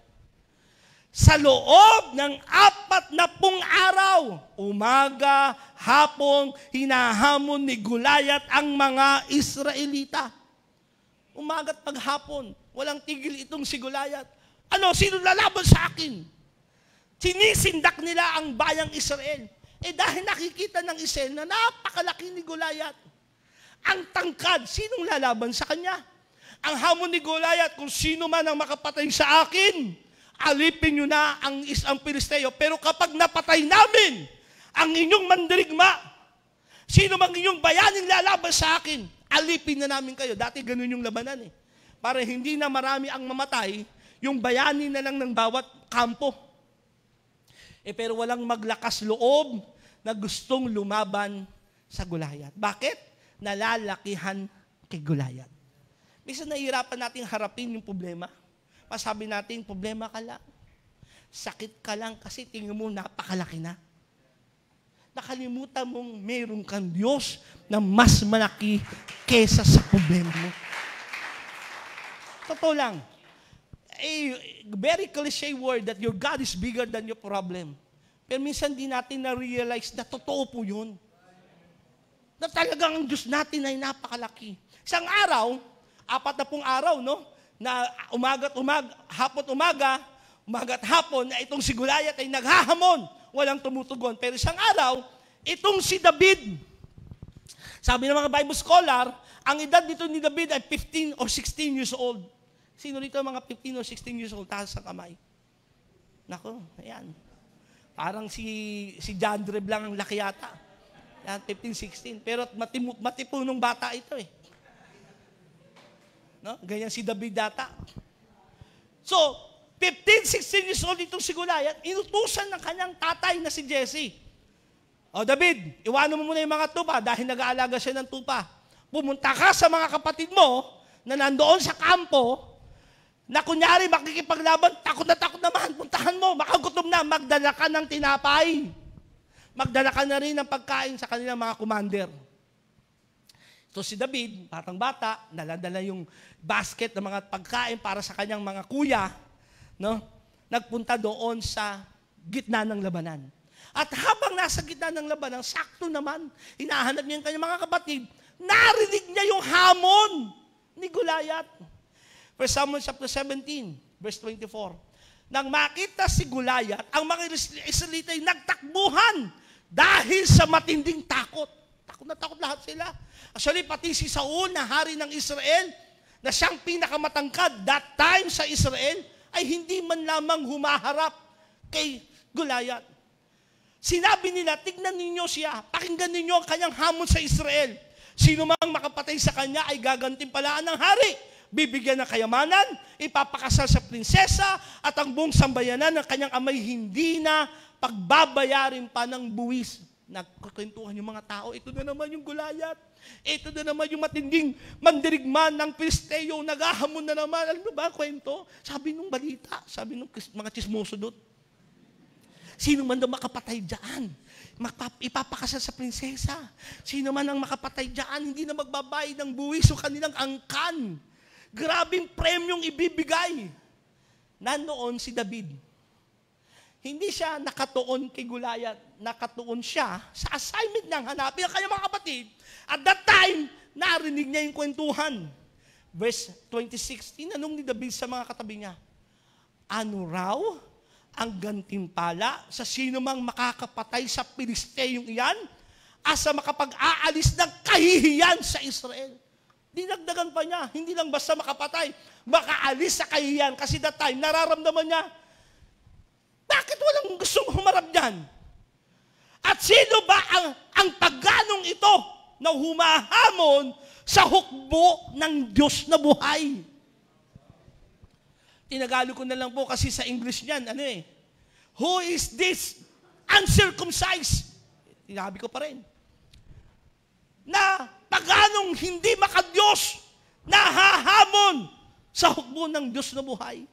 Sa loob ng 40 araw, umaga, hapon, hinahamon ni Goliath ang mga Israelita. Umaga't paghapon, walang tigil itong si Goliath. Sino lalaban sa akin? Sinisindak nila ang bayang Israel. Dahil nakikita ng Israel na napakalaki ni Goliath. Ang tangkad, sinong lalaban sa kanya? Ang hamon ni Goliath, kung sino man ang makapatay sa akin, alipin nyo na ang Pilisteo. Pero kapag napatay namin ang inyong mandirigma, sino mang inyong bayaning lalaban sa akin, alipin na namin kayo. Dati ganun yung labanan eh. Para hindi na marami ang mamatay, yung bayani na lang ng bawat kampo. Pero walang maglakas loob na gustong lumaban sa Goliath. Bakit? Nalalakihan kay Goliath. Minsan nahihirapan natin harapin yung problema. Masabi natin, problema ka lang. Sakit ka lang kasi tingin mo napakalaki na. Nakalimutan mong mayroon kang Diyos na mas malaki kesa sa problema mo. Totoo lang. A very cliché word that your God is bigger than your problem. Pero minsan di natin na-realize na totoo po yun. Na talagang ang Diyos natin ay napakalaki. Isang araw, 40 araw, no? Na umaga't hapon, na itong si Goliath ay naghahamon, walang tumutugon. Pero isang araw, itong si David, sabi ng mga Bible scholar, ang edad dito ni David ay 15 or 16 years old. Sino dito mga 15 or 16 years old? Taas sa kamay. Nako, ayan. Parang si John Dreb lang ang laki yata. Yan, 15, 16. Pero matipunong bata ito eh. No? Ganyan si David data. So, 15, 16 years old itong si Goliath, inutusan ng kanyang tatay na si Jesse. David, iwanan mo muna yung mga tupa dahil nag-aalaga siya ng tupa. Pumunta ka sa mga kapatid mo na nandoon sa kampo na kunyari makikipaglaban, takot naman, puntahan mo, makagutom na, magdala ka ng tinapay. Magdala ka na rin ng pagkain sa kanilang mga commander. So si David, batang bata, naladala yung basket ng mga pagkain para sa kanyang mga kuya, no? Nagpunta doon sa gitna ng labanan. At habang nasa gitna ng labanan, sakto naman, hinahanap niya yung kanyang mga kapatid, narinig niya yung hamon ni Goliath. 1 Samuel chapter 17, verse 24. Nang makita si Goliath, ang mga Israelita ay nagtakbuhan dahil sa matinding takot. Takot na takot lahat sila. Actually, pati si Saul na hari ng Israel, na siyang pinakamatangkad that time sa Israel, ay hindi man lamang humaharap kay Goliath. Sinabi nila, tignan ninyo siya, pakinggan ninyo ang kanyang hamon sa Israel. Sino mang makapatay sa kanya ay gagantimpalaan ng hari. Bibigyan ng kayamanan, ipapakasal sa prinsesa, at ang buong sambayanan ng kanyang amay hindi na pagbabayarin pa ng buwis. Nagkukwentuhan yung mga tao, ito na naman yung Goliath. Ito na naman yung matinding mandirigma ng Pilisteo, naghahamon na naman. Alam mo ba ang kwento? Sabi nung balita, sabi nung mga chismoso doon, sino man daw makapatay dyan, ipapakasal sa prinsesa. Sino man ang makapatay dyan, hindi na magbabayad ng buwis o kanilang angkan. Grabing premyong ibibigay. Nandoon si David. Hindi siya nakatuon kay Goliath, nakatuon siya sa assignment niyang hanapin ang kanyang mga kapatid. At that time, narinig niya yung kwentuhan. Verse 26, tinanong ni David sa mga katabi niya, ano raw ang gantimpala sa sino mang makakapatay sa Pilisteyong iyan asa makapag-aalis ng kahihiyan sa Israel? Dinagdagan pa niya, hindi lang basta makapatay, makaalis sa kahihiyan. Kasi that time, nararamdaman niya, bakit walang gustong humarap dyan? At sino ba ang pagganong ito na humahamon sa hukbo ng Diyos na buhay? Tinagalo ko na lang po kasi sa English niyan, Who is this uncircumcised. Sinabi ko pa rin. Na paganong hindi makadiyos, nahahamon sa hukbo ng Diyos na buhay.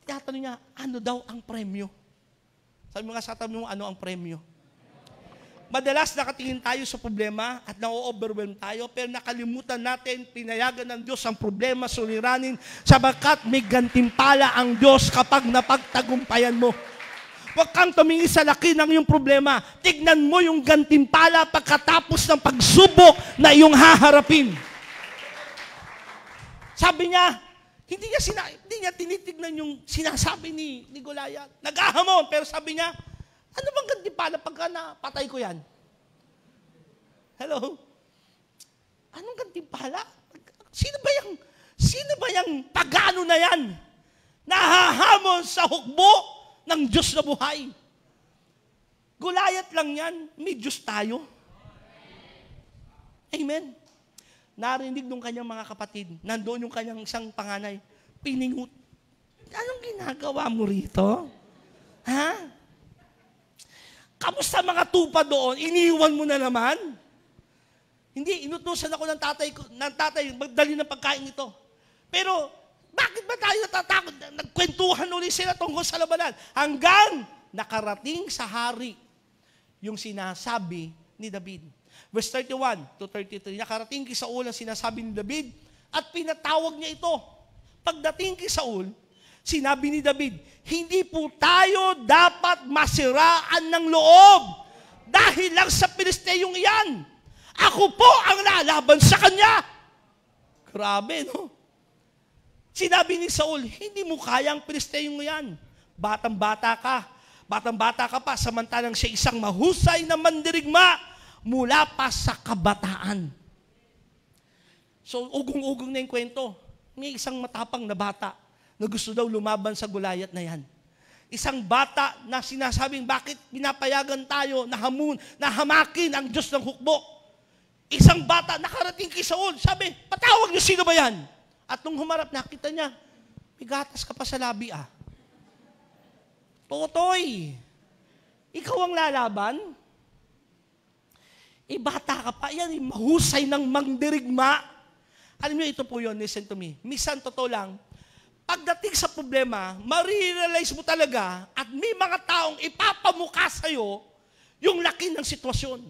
Tinatanong niya, ano daw ang premyo? Sabi mo nga sa tabi mo, ano ang premyo? Madalas nakatingin tayo sa problema at na-overwhelm tayo, pero nakalimutan natin, pinayagan ng Diyos ang problema suliranin sapagkat may gantimpala ang Diyos kapag napagtagumpayan mo. Huwag kang tumingin sa laki ng iyong problema. Tignan mo yung gantimpala pagkatapos ng pagsubok na iyong haharapin. Sabi niya, hindi niya tinitignan yung sinasabi ni Goliath. Nag-ahamon, pero sabi niya, ano bang gantimpala pagka napatay ko yan? Hello? Anong gantimpala? Sino ba yung pagano na yan? Nahahamon sa hukbo ng Diyos na buhay. Goliath lang yan, may Diyos tayo. Amen. Narinig nung kanyang mga kapatid, nandoon yung kanyang isang panganay, piningut. Anong ginagawa mo rito? Ha? Kamusta mga tupa doon? Iniwan mo na naman? Hindi, inutusan ako ng tatay, magdali ng pagkain ito. Pero, bakit ba tayo natatakot? Nagkwentuhan ulit sila tungkol sa labanan. Hanggang nakarating sa hari yung sinasabi ni David. Verse 31 to 33, nakarating kay Saul ang sinasabi ni David at pinatawag niya ito. Pagdating kay Saul, sinabi ni David, hindi po tayo dapat masiraan ng loob dahil lang sa Pilisteyong iyan. Ako po ang lalaban sa kanya. Grabe, no? Sinabi ni Saul, hindi mo kayang Pilisteyong iyan. Batang-bata ka pa, samantalang siya isang mahusay na mandirigma mula pa sa kabataan. So, ugong-ugong na yung kwento. May isang matapang na bata na gusto daw lumaban sa Goliath na yan. Isang bata na sinasabing, bakit pinapayagan tayo na hamakin ang Diyos ng hukbo? Isang bata, nakarating kay Saul, sabi, patawag niyo, sino ba yan? At nung humarap, nakita niya, may gatas ka pa sa labi, ah. Totoy, ikaw ang lalaban? Bata ka pa, yan, mahusay ng mangdirigma. Alam niyo, ito po yun, listen to me. Minsan, totoo lang, pagdating sa problema, marirealize mo talaga at may mga taong ipapamukha sa'yo yung laki ng sitwasyon.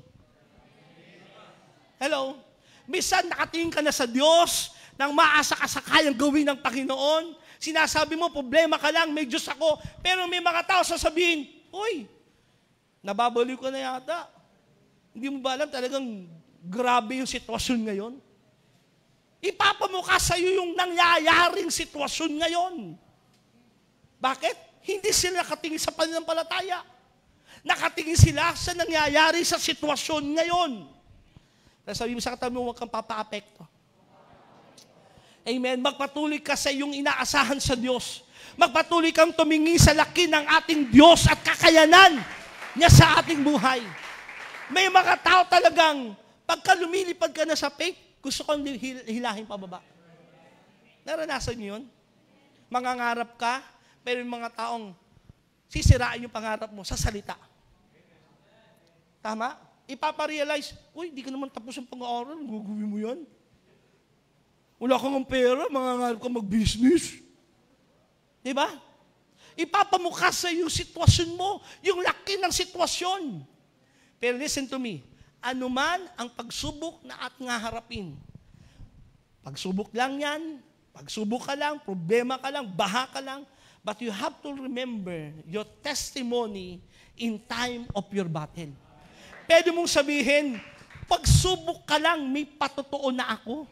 Hello? Minsan, nakatingin ka na sa Diyos, nang maasa ka sa kayang gawin ng Panginoon, sinasabi mo, problema ka lang, may Diyos ako, pero may mga tao sasabihin, uy, nababaliw ka na yata. Hindi mo ba alam talagang grabe yung sitwasyon ngayon? Ipapamukha sa iyo yung nangyayaring sitwasyon ngayon. Bakit? Hindi sila nakatingin sa pananampalataya. Nakatingin sila sa nangyayari sa sitwasyon ngayon. Sabi mo sa katabi mo, huwag kang papa-apekto. Amen. Magpatuloy ka sa iyong inaasahan sa Diyos. Magpatuloy kang tumingin sa laki ng ating Diyos at kakayanan niya sa ating buhay. May mga tao talagang, pagka lumilipad ka na sa faith, gusto kong hilahin pababa. Naranasan niyo yun? Mangangarap ka, pero yung mga taong sisirain yung pangarap mo sa salita. Tama? Ipaparealize, uy, di ka naman tapos ang pang-aaral, gugawin mo yan. Wala kang pera, mangangarap ka mag-business. Diba? Ipapamukha sa yung sitwasyon mo, yung laki ng sitwasyon. Pero listen to me, anuman ang pagsubok na ating harapin, pagsubok lang yan, pagsubok ka lang, problema ka lang, baha ka lang, but you have to remember your testimony in time of your battle. Pwede mong sabihin, pagsubok ka lang, may patotoo na ako.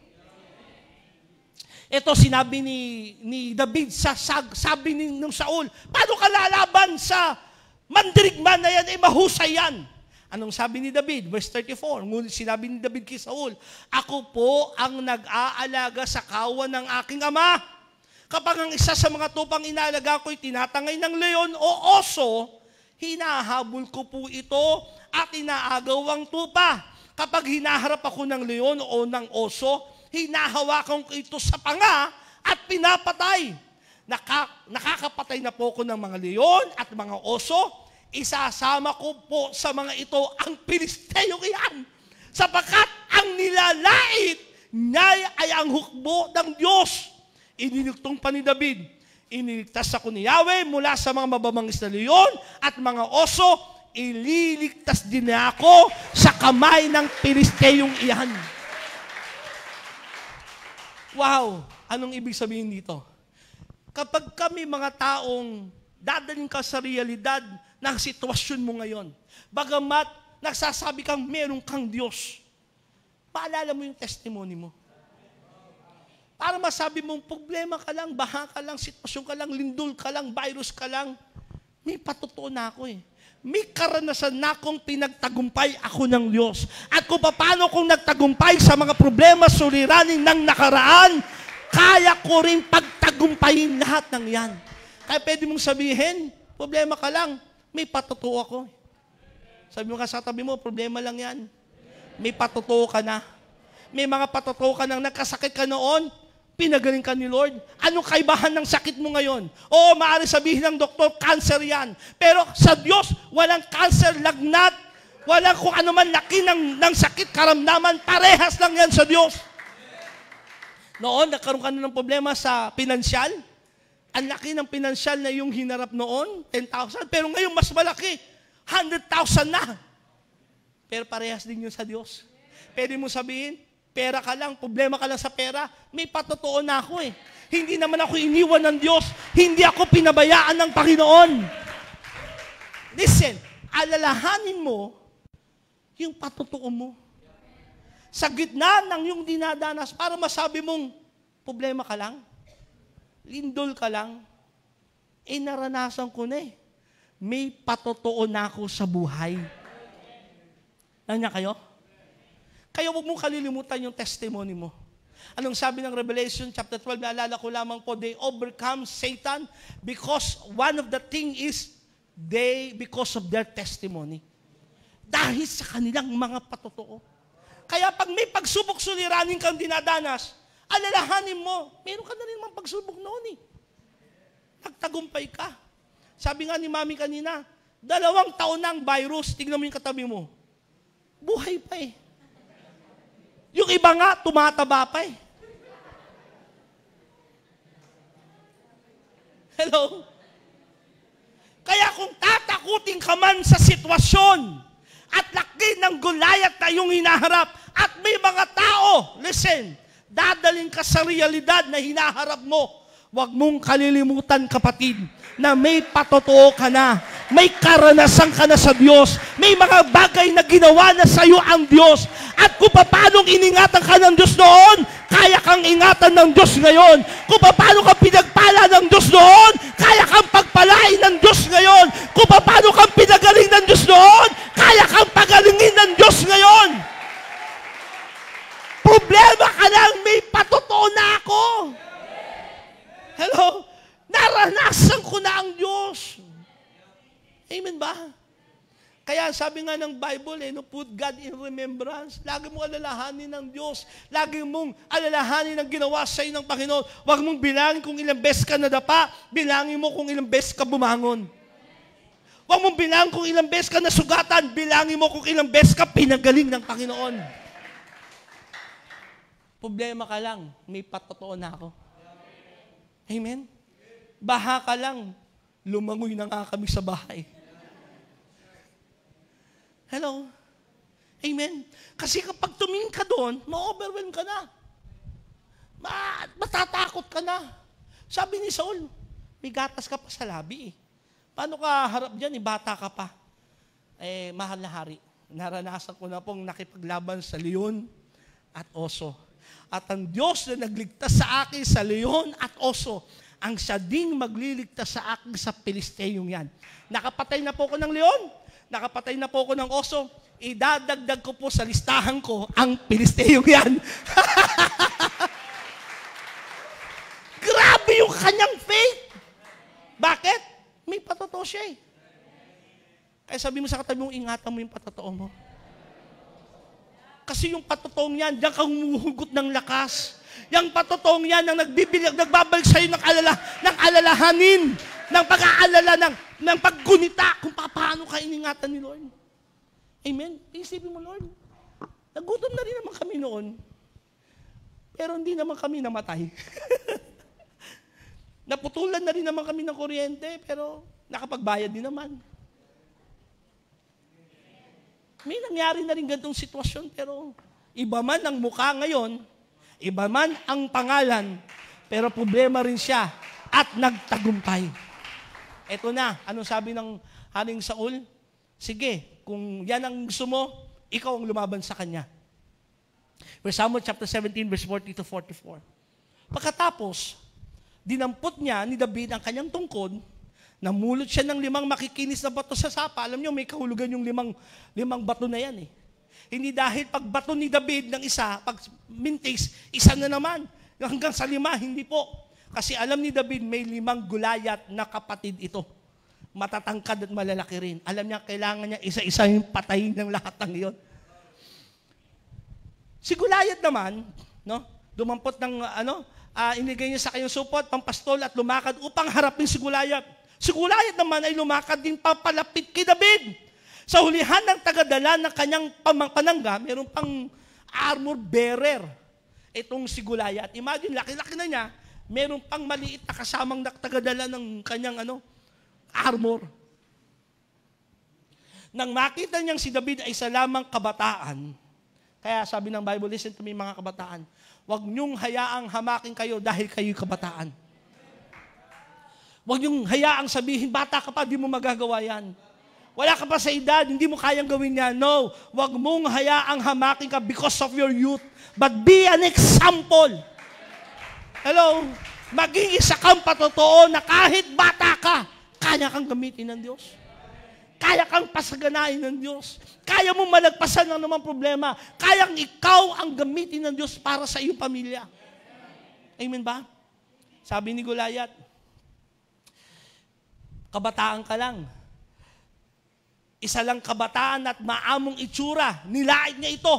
Ito sinabi ni David, sabi ng Saul, paano ka lalaban sa mandirigma na yan, mahusay yan? Anong sabi ni David? Verse 34, ngunit sinabi ni David kay Saul, ako po ang nag-aalaga sa kawan ng aking ama. Kapag ang isa sa mga tupang inaalaga ko'y tinatangay ng leon o oso, hinahabol ko po ito at inaagaw ang tupa. Kapag hinaharap ako ng leon o ng oso, hinahawakan ko ito sa panga at pinapatay. Nakakapatay na po ko ng mga leon at mga oso. isasama ko po sa mga ito ang Pilisteyong iyan. Sapagkat ang nilalait niya ay ang hukbo ng Diyos. Iniligtong pa ni David, iniligtas ako ni Yahweh mula sa mga mababangis na leon at mga oso, ililigtas din niya ako sa kamay ng Pilisteyong iyan. Wow! Anong ibig sabihin dito? Kapag kami mga taong dadaling ka sa realidad ng sitwasyon mo ngayon, bagamat nagsasabi kang meron kang Diyos, paalala mo yung testimony mo. Para masabi mong problema ka lang, baha ka lang, sitwasyon ka lang, lindol ka lang, virus ka lang, may patotoo na ako eh. May karanasan na akong pinagtagumpay ako ng Diyos. At kung paano kung nagtagumpay sa mga problema, suliranin ng nakaraan, kaya ko rin pagtagumpayin lahat ng yan. Kaya pwede mong sabihin, problema ka lang, may patotoo ako. Sabi mo ka sa tabi mo, problema lang yan. May patotoo ka na. May mga patotoo ka nang nagkasakit ka noon, pinagaling ka ni Lord. Anong kaibahan ng sakit mo ngayon? Oo, maaari sabihin ng doktor, cancer yan. Pero sa Diyos, walang cancer, lagnat, walang kung ano man laki ng sakit, karamdaman, parehas lang yan sa Diyos. Noon, nagkaroon ka na ng problema sa pinansyal. Ang laki ng pinansyal na yung hinarap noon, 10,000. Pero ngayon, mas malaki, 100,000 na. Pero parehas din yun sa Diyos. Pwede mo sabihin, pera ka lang, problema ka lang sa pera, may patotoo na ako eh. Hindi naman ako iniwan ng Diyos, hindi ako pinabayaan ng Panginoon. Listen, alalahanin mo yung patotoo mo. Sa gitna ng yung dinadanas, para masabi mong problema ka lang, lindol ka lang, eh naranasan ko na eh. May patotoo na ako sa buhay. Nanya kayo? Kaya huwag mong kalilimutan yung testimony mo. Anong sabi ng Revelation chapter 12, naalala ko lamang po, they overcome Satan because one of the thing is because of their testimony. Dahil sa kanilang mga patotoo. Kaya pag may pagsubok suliranin kang dinadanas, alalahanin mo, meron ka na rin mga pagsubok noon eh. Nagtagumpay ka. Sabi nga ni Mami kanina, 2 taon ng virus, tignan mo yung katabi mo. Buhay pa eh. Yung iba nga, tumataba pa eh. Hello? Kaya kung tatakutin ka man sa sitwasyon at laki ng gulayat na yung hinaharap at may mga tao, listen, dadaling ka sa realidad na hinaharap mo, huwag mong kalilimutan, kapatid, na may patotoo ka na, may karanasan ka na sa Diyos, may mga bagay na ginawa na sa iyo ang Diyos, at kung paano iningatan ka ng Diyos noon, kaya kang ingatan ng Diyos ngayon. Kung paano ka pinagpala ng Diyos noon, kaya kang pagpalain ng Diyos ngayon. Kung paano kang pinagaling ng Diyos noon, kaya kang pagalingin ng Diyos ngayon. Problema ka lang, may patotoo na ako. Hello? Naranasan ko na ang Diyos. Amen ba? Kaya sabi nga ng Bible, put God in remembrance. Lagi mong alalahanin ng Diyos. Lagi mong alalahanin ang ginawa sa iyo ng Panginoon. Huwag mong bilangin kung ilang beses ka nadapa, bilangin mo kung ilang beses ka bumangon. Huwag mong bilangin kung ilang beses ka nasugatan, bilangin mo kung ilang beses ka pinagaling ng Panginoon. Problema ka lang, may patotoo na ako. Amen? Baha ka lang, lumangoy na nga kami sa bahay. Hello? Amen? Kasi kapag tumingin ka doon, ma-overwhelm ka na. Matatakot ka na. Sabi ni Saul, may gatas ka pa sa labi eh. Paano ka harap dyan, bata ka pa? Mahal na hari, naranasan ko na pong nakipaglaban sa leon at oso. At ang Diyos na nagligtas sa akin sa leon at oso, ang siya ding magliligtas sa akin sa Pilisteyong yan. Nakapatay na po ko ng leon, nakapatay na po ko ng oso, idadagdag ko po sa listahan ko ang Pilisteyong yan. Grabe yung kanyang faith. Bakit? May patotoo siya eh. Kaya sabi mo sa katabi mo, ingatan mo yung patotoo mo. Kasi yung patotoong yan, diyan kang humuhugot ng lakas. Yung patotoong yan ang nagbabalik sa iyo ng alalahanin. ng pag-aalala, ng paggunita kung paano ka iningatan ni Lord. Amen? Isipin mo, Lord, nagutom na rin naman kami noon, pero hindi naman kami namatay. Naputulan na rin naman kami ng kuryente, pero nakapagbayad din naman. May nangyari na rin ganitong sitwasyon, pero iba man ang mukha ngayon, iba man ang pangalan, pero problema rin siya at nagtagumpay. Eto na, anong sabi ng Haring Saul? Sige, kung yan ang gusto mo, ikaw ang lumaban sa kanya. 1 Samuel chapter 17, verse 40 to 44. Pagkatapos, dinampot niya ni David ang kanyang tungkod, namulot siya ng 5 makikinis na bato sa sapa. Alam niyo, may kahulugan yung 5 bato na yan eh. Hindi dahil pag bato ni David ng isa, pag mintis, isa na naman. Hanggang sa 5, hindi po. Kasi alam ni David, may 5 Gulayat na kapatid ito. Matatangkad at malalaki rin. Alam niya, kailangan niya isa-isa yung patayin ng lahat ng iyon. Si Gulayat naman, no, dumampot ng, inigay niya sa kanyang supot, pampastol at lumakad upang harapin si Gulayat. Si Gulayat naman ay lumakad din papalapit kay David. Sa hulihan ng tagadala ng kanyang panangga, mayroon pang armor bearer. Itong si Gulayat. Imagine, laki-laki na niya, mayroon pang maliit na kasamang tagadala ng kanyang armor. Nang makita niyang si David ay isa lamang kabataan, kaya sabi ng Bible, listen to me mga kabataan, huwag niyong hayaang hamakin kayo dahil kayo'y kabataan. Huwag niyong hayaang sabihin, bata ka pa, di mo magagawa yan. Wala ka pa sa edad, hindi mo kayang gawin yan. No, huwag mong hayaang hamakin ka because of your youth, but be an example. Hello? Maging isa kang patotoo na kahit bata ka, kaya kang gamitin ng Diyos. Kaya kang pasaganain ng Diyos. Kaya mo malagpasan ng namang problema. Kayang ikaw ang gamitin ng Diyos para sa iyong pamilya. Amen ba? Sabi ni Gulayat, kabataan ka lang. Isa lang kabataan at maamong itsura. Nilait niya ito.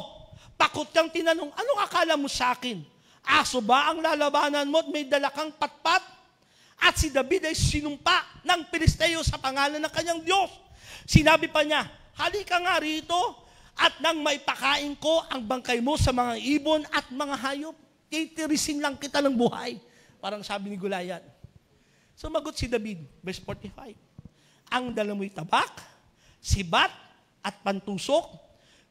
Pakot niyang tinanong, anong akala mo sa akin? Aso ba ang lalabanan mo at may dala kang patpat? At si David ay sinumpa ng Pilisteo sa pangalan ng kanyang Diyos. Sinabi pa niya, halika nga rito at nang maipakain ko ang bangkay mo sa mga ibon at mga hayop, titirisin lang kita ng buhay. Parang sabi ni Gulayat. Sumagot si David, verse 45. Ang dala mo'y tabak, sibat at pantusok,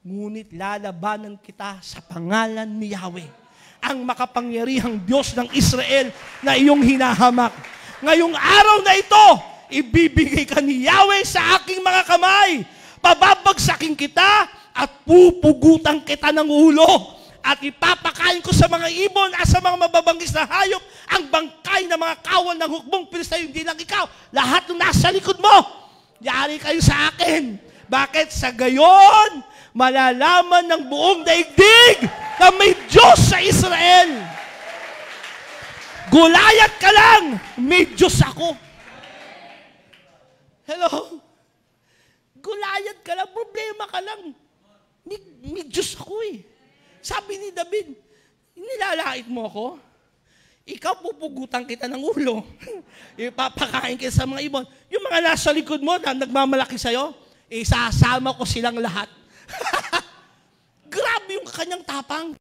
ngunit lalabanan kita sa pangalan ni Yahweh, ang makapangyarihang Diyos ng Israel na iyong hinahamak. Ngayong araw na ito, ibibigay ka ni Yahweh sa aking mga kamay. Pababagsakin kita at pupugutan kita ng ulo. At ipapakain ko sa mga ibon at sa mga mababangis na hayop ang bangkay ng mga kawal ng hukbong Pilisteo, hindi lang ikaw. Lahat ng nasa likod mo, yari kayo sa akin. Bakit? Sa gayon, malalaman ng buong daigdig na may Diyos sa Israel. Gulayat ka lang, may Diyos ako. Hello? Gulayat ka lang, problema ka lang. May Diyos ako eh. Sabi ni David, nilalait mo ako? Ikaw pupugutan kita ng ulo. Ipapakain kita sa mga ibon. Yung mga nasa likod mo na nagmamalaki sa'yo, isasama ko silang lahat. Grabe yung kanyang tapang.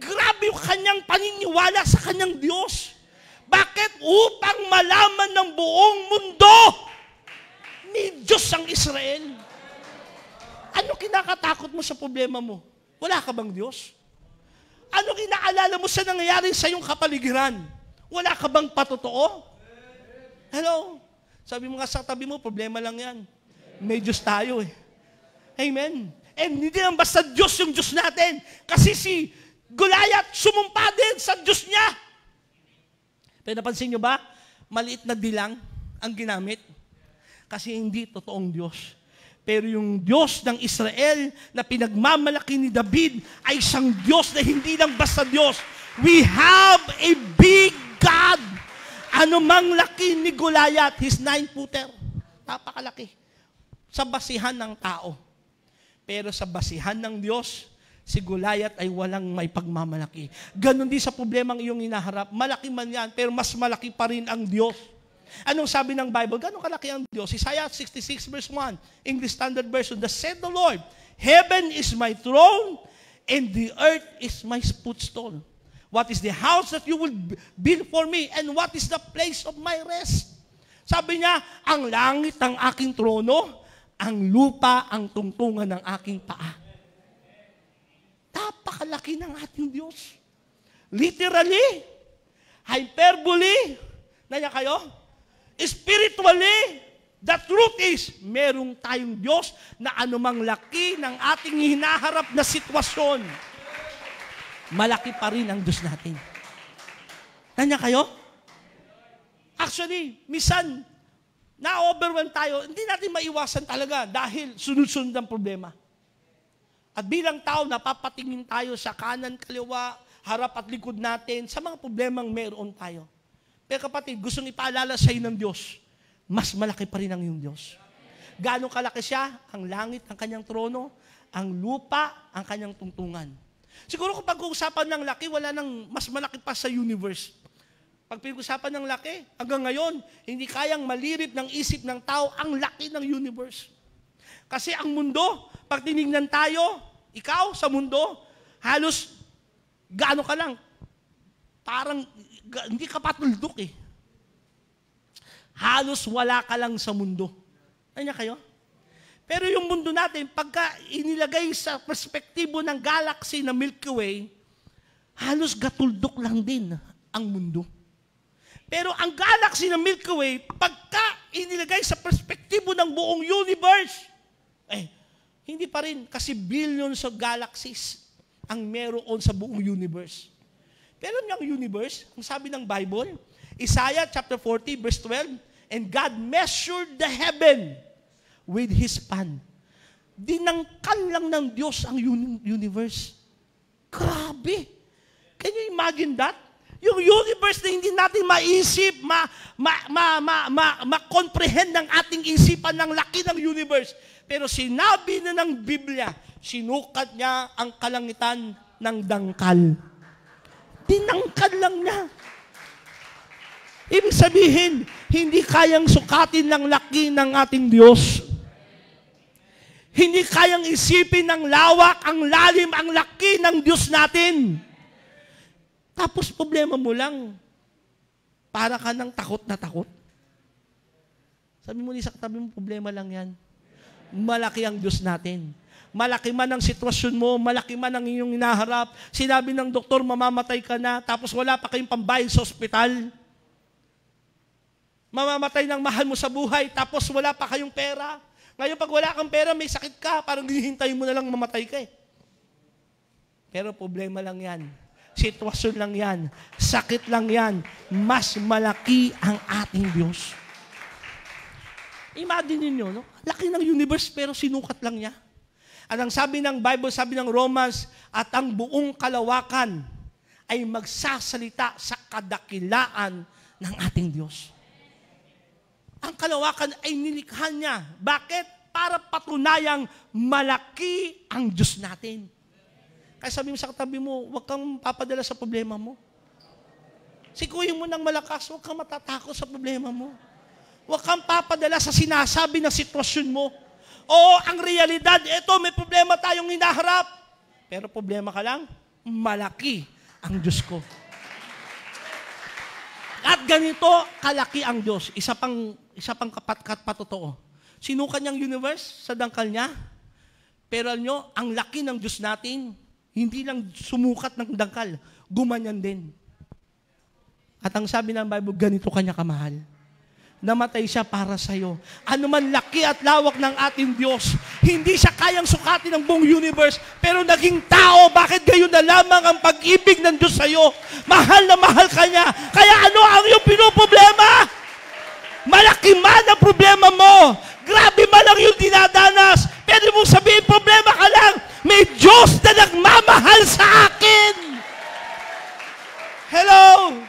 Grabe yung kanyang paniniwala sa kanyang Diyos. Bakit? Upang malaman ng buong mundo, may Diyos ang Israel. Ano kinakatakot mo sa problema mo? Wala ka bang Diyos? Ano kinaalala mo sa nangyayari sa iyong kapaligiran? Wala ka bang patotoo? Hello? Sabi mo nga sa tabi mo, problema lang yan. May Diyos tayo eh. Amen? And hindi lang basta Diyos yung Diyos natin. Kasi si Gulayat sumumpa din sa Diyos niya. Pero napansin nyo ba? Maliit na dilang ang ginamit. Kasi hindi totoong Diyos. Pero yung Diyos ng Israel na pinagmamalaki ni David ay isang Diyos na hindi lang basta Diyos. We have a big God. Ano mang laki ni Gulayat, he's 9-footer. Napakalaki. Sa basihan ng tao. Pero sa basihan ng Diyos, si Gulayat ay walang may pagmamalaki. Ganon din sa problemang iyong hinaharap. Malaki man yan, pero mas malaki pa rin ang Diyos. Anong sabi ng Bible? Gano'ng kalaki ang Diyos? Isaiah 66 verse 1, English Standard Version, "Thus said the Lord, Heaven is my throne, and the earth is my footstool. What is the house that you will build for me, and what is the place of my rest?" Sabi niya, ang langit ang aking trono, ang lupa ang tungtungan ng aking paa. Napakalaki ng ating Diyos. Literally, hyperbole, nanya kayo? Spiritually, the truth is, merong tayong Diyos na anumang laki ng ating hinaharap na sitwasyon, malaki pa rin ang Diyos natin. Nanya kayo? Actually, minsan, na-overwhelm tayo, hindi natin maiwasan talaga dahil sunod-sunod ang problema. At bilang tao, napapatingin tayo sa kanan, kaliwa, harap at likod natin sa mga problemang meron tayo. Pero kapatid, gustong ipaalala sa iyo ng Diyos, mas malaki pa rin ang iyong Diyos. Gaano kalaki siya? Ang langit, ang kanyang trono, ang lupa, ang kanyang tungtungan. Siguro kung pag-uusapan ng laki, wala nang mas malaki pa sa universe. Pag pinag-usapan ng laki, hanggang ngayon, hindi kayang malirip ng isip ng tao ang laki ng universe. Kasi ang mundo, pag tinignan tayo, ikaw sa mundo, halos gaano ka lang, parang hindi ka patuldok eh. Halos wala ka lang sa mundo. Ano kayo? Pero yung mundo natin, pagka inilagay sa perspektibo ng galaxy na Milky Way, halos gatuldok lang din ang mundo. Pero ang galaxy ng Milky Way, pagka inilagay sa perspektibo ng buong universe, hindi pa rin kasi billions of galaxies ang meron sa buong universe. Pero yung universe, ang sabi ng Bible, Isaiah chapter 40 verse 12, "And God measured the heaven with His span." Dinangkal lang ng Diyos ang universe. Grabe! Can you imagine that? Yung universe na hindi natin maisip, ma-comprehend ng ating isipan ng laki ng universe. Pero sinabi na ng Biblia, sinukat niya ang kalangitan ng dangkal. Dinangkal lang niya. Ibig sabihin, hindi kayang sukatin ng laki ng ating Diyos. Hindi kayang isipin ng lawak, ang lalim, ang laki ng Diyos natin. Tapos problema mo lang, para ka ng takot na takot. Sabi mo sa katabi mo, problema lang yan. Malaki ang Diyos natin. Malaki man ang sitwasyon mo, malaki man ang iyong hinaharap. Sinabi ng doktor, mamamatay ka na, tapos wala pa kayong pambayad sa ospital. Mamamatay ng mahal mo sa buhay, tapos wala pa kayong pera. Ngayon, pag wala kang pera, may sakit ka, parang hihintayin mo na lang mamatay ka eh. Pero problema lang yan. Sitwasyon lang yan. Sakit lang yan. Mas malaki ang ating Diyos. Imagine niyo, no? Laki ng universe, pero sinukat lang niya. At ang sabi ng Bible, sabi ng Romans, at ang buong kalawakan ay magsasalita sa kadakilaan ng ating Diyos. Ang kalawakan ay nilikha niya. Bakit? Para patunayang malaki ang Diyos natin. Kaya sabi mo sa katabi mo, huwag kang papadala sa problema mo. Sikuyin mo ng malakas, huwag kang matatakot sa problema mo. Huwag kang papadala sa sinasabi ng sitwasyon mo. Oo, ang realidad, eto, may problema tayong hinaharap. Pero problema ka lang, malaki ang Diyos ko. At ganito, kalaki ang Diyos. Isa pang patotoo. Sinukan niyang universe sa dangkal niya. Pero alam nyo, ang laki ng Diyos natin, hindi lang sumukat ng dangkal, gumanyan din. At ang sabi ng Bible, ganito kanya kamahal. Namatay siya para sa iyo. Ano man laki at lawak ng ating Diyos, hindi siya kayang sukatin ng buong universe, pero naging tao. Bakit gayon na lamang ang pag-ibig ng Diyos sa iyo? Mahal na mahal ka niya. Kaya ano ang iyong pinoproblema? Malaki man ang problema mo. Grabe man ang iyong dinadanas. Pwede mong sabihin, problema ka lang. May Diyos na nagmamahal sa akin. Hello?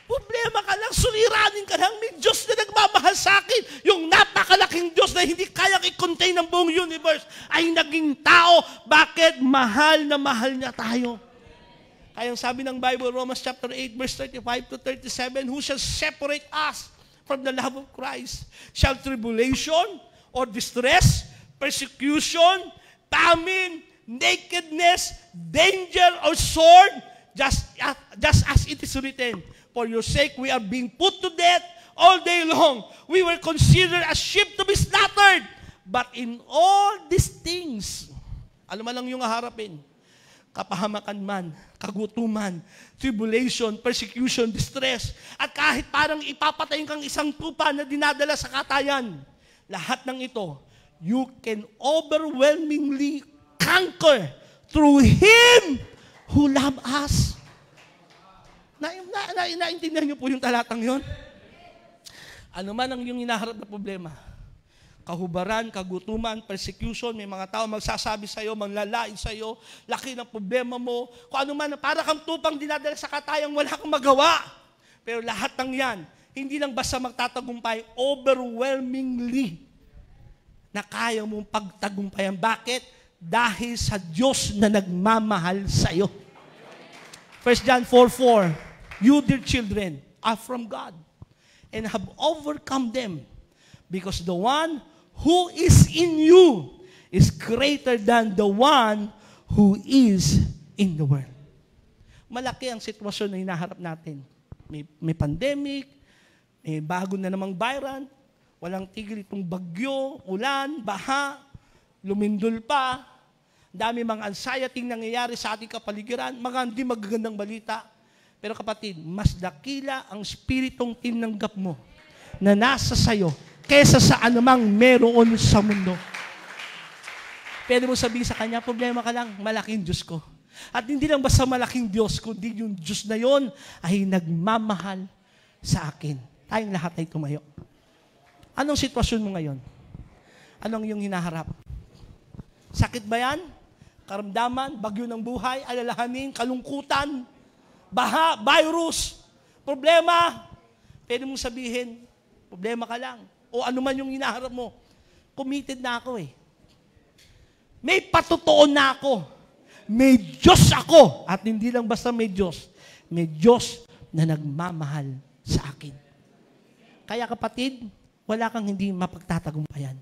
Problema ka lang, suliranin ka lang, may Diyos na nagmamahal sa akin. Yung napakalaking Diyos na hindi kayang i-contain ng buong universe ay naging tao. Bakit? Mahal na mahal niya tayo. Kaya ang sabi ng Bible, Romans chapter 8, verse 35 to 37, who shall separate us from the love of Christ? Shall tribulation or distress, persecution, famine, nakedness, danger, or sword? Just as it is written, for your sake we are being put to death all day long. We were considered as sheep to be slaughtered. But in all these things, ano man lang yung haharapin, kapahamakan man, kagutuman, tribulation, persecution, distress, at kahit parang ipapatayin kang isang tupa na dinadala sa katayan, lahat ng ito, you can overwhelmingly conquer through Him who loved us. Naintindihan niyo po yung talatang yon? Ano man ang yung hinaharap na problema, kahubaran, kagutuman, persecution, may mga tao magsasabi sa iyo, manlalain sa iyo, laki ng problema mo, kung ano man, para kang tupang dinadala sa katayang wala kang magawa. Pero lahat ng yan, hindi lang basta magtatagumpay, overwhelmingly na kaya mong pagtagumpayan. Bakit? Dahil sa Diyos na nagmamahal sa iyo. 1 John 4:4, you, dear children, are from God and have overcome them, because the one who is in you is greater than the one who is in the world. Malaki ang sitwasyon na hinaharap natin. May pandemic, may bago na namang virus, walang tigil itong bagyo, ulan, baha, lumindol pa, dami mga anxiety nangyayari sa ating kapaligiran, mga hindi magagandang balita. Pero kapatid, mas dakila ang spiritong tinanggap mo na nasa sayo kesa sa anumang meron sa mundo. Pwede mo sabihin sa Kanya, problema ka lang, malaking Diyos ko. At hindi lang basta malaking Diyos, kundi yung Diyos na yon ay nagmamahal sa akin. Tayong lahat ay tumayo. Anong sitwasyon mo ngayon? Anong iyong hinaharap? Sakit ba yan? Karamdaman, bagyo ng buhay, alalahanin, kalungkutan, baha, virus, problema. Pwede mong sabihin, problema ka lang. O ano man yung hinaharap mo, committed na ako eh. May patutuon na ako. May Diyos ako. At hindi lang basta may Diyos na nagmamahal sa akin. Kaya kapatid, wala kang hindi mapagtatagumpayan.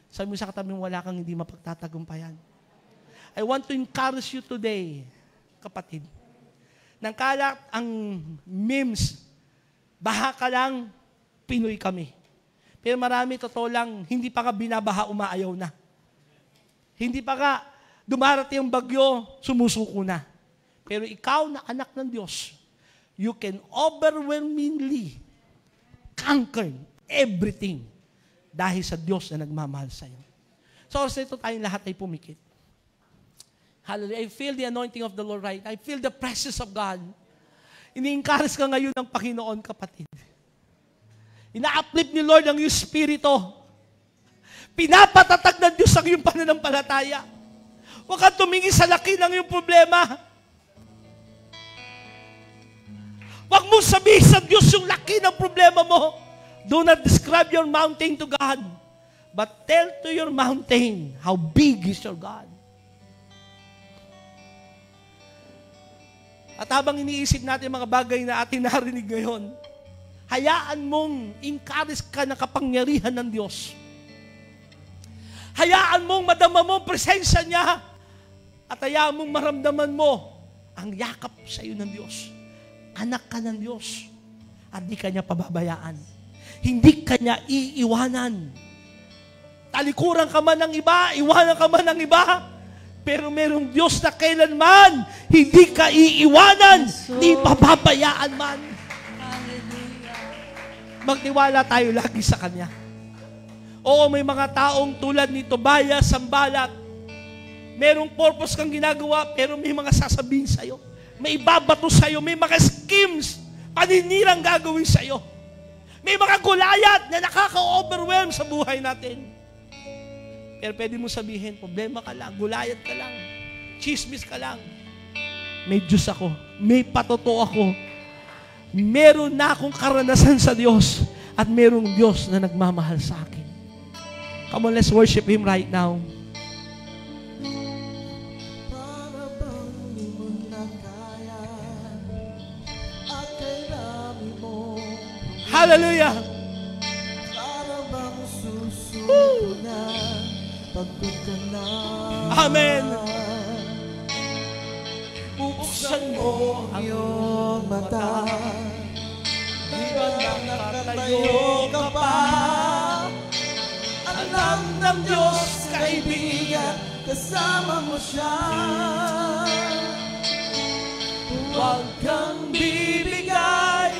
Sabi mo sa katabi mo, wala kang hindi mapagtatagumpayan. I want to encourage you today, kapatid. Nang kalat ang memes, baha ka lang, Pinoy kami. Pero marami, totoo lang, hindi pa ka binabaha, umaayaw na. Hindi pa ka dumarating ang bagyo, sumusuko na. Pero ikaw na anak ng Diyos, you can overwhelmingly conquer everything dahil sa Diyos na nagmamahal sa iyo. So, sa ito tayong lahat ay pumikit. Hallelujah. I feel the anointing of the Lord right. I feel the presence of God. Ini-encourage ka ngayon ng Panginoon, kapatid. Ina-uplift ni Lord ang iyong spirito. Pinapatatag ng Diyos ang iyong pananampalataya. Huwag kang tumingin sa laki ng iyong problema. Huwag mong sabihin sa Diyos yung laki ng problema mo. Do not describe your mountain to God, but tell to your mountain how big is your God. At habang iniisip natin mga bagay na ating narinig ngayon, hayaan mong encourage ka na kapangyarihan ng Diyos. Hayaan mong madama mo ang presensya niya at hayaan mong maramdaman mo ang yakap sa iyo ng Diyos. Anak ka ng Diyos at di ka niya pababayaan. Hindi ka niya iiwanan. Talikuran ka man ng iba, iwanan ka man ng iba, pero merong Diyos na kailanman hindi ka iiwanan, di pababayaan man. Magtiwala tayo lagi sa Kanya. Oo, may mga taong tulad ni Tobias, Sanballat, merong purpose kang ginagawa, pero may mga sasabihin sa'yo. May ibabato sa'yo, may mga schemes, paninirang gagawin sa'yo. May mga gulayat na nakaka-overwhelm sa buhay natin. Pero pwede mo sabihin, problema ka lang, gulayat ka lang, chismis ka lang. May Diyos ako, may patuto ako. Meron na akong karanasan sa Diyos at merong Diyos na nagmamahal sa akin. Come on, let's worship Him right now. Para bang di mo na kaya Hallelujah. Para bang susunod na pagod ka na. Amen. Bubuksan mo ang iyong mata. Di ba nakatayo ka pa? Alam ng Diyos, kaibigan, kasama mo siya. Huwag kang bibigay,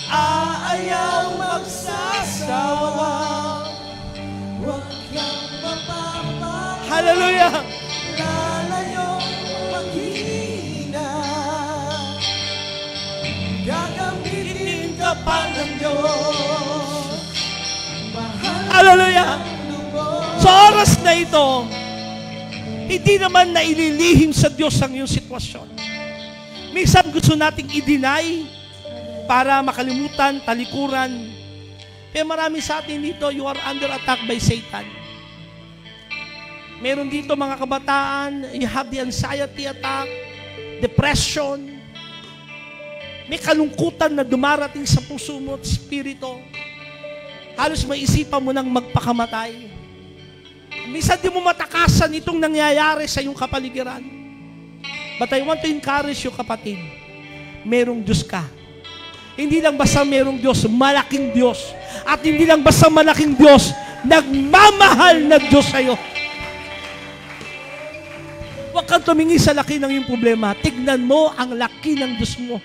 aayaw magsasawa. Huwag kang mapapala. Hallelujah. Lalayong maghihina. Gagamitin ka pa ng Diyos. Hallelujah. Sa oras na ito, hindi naman na ililihim sa Diyos ang iyong sitwasyon. Minsan gusto nating i-deny para makalimutan, talikuran. Kaya marami sa atin dito, you are under attack by Satan. Meron dito mga kabataan, you have the anxiety attack, depression, may kalungkutan na dumarating sa puso mo at spirito. Halos maisipan mo nang magpakamatay. Minsan di mo matakasan itong nangyayari sa iyong kapaligiran. But I want to encourage you, kapatid, merong Diyos ka. Hindi lang basta merong Diyos, malaking Diyos. At hindi lang basta malaking Diyos, nagmamahal na Diyos sa iyo. Huwag kang tumingin sa laki ng iyong problema. Tignan mo ang laki ng Diyos mo.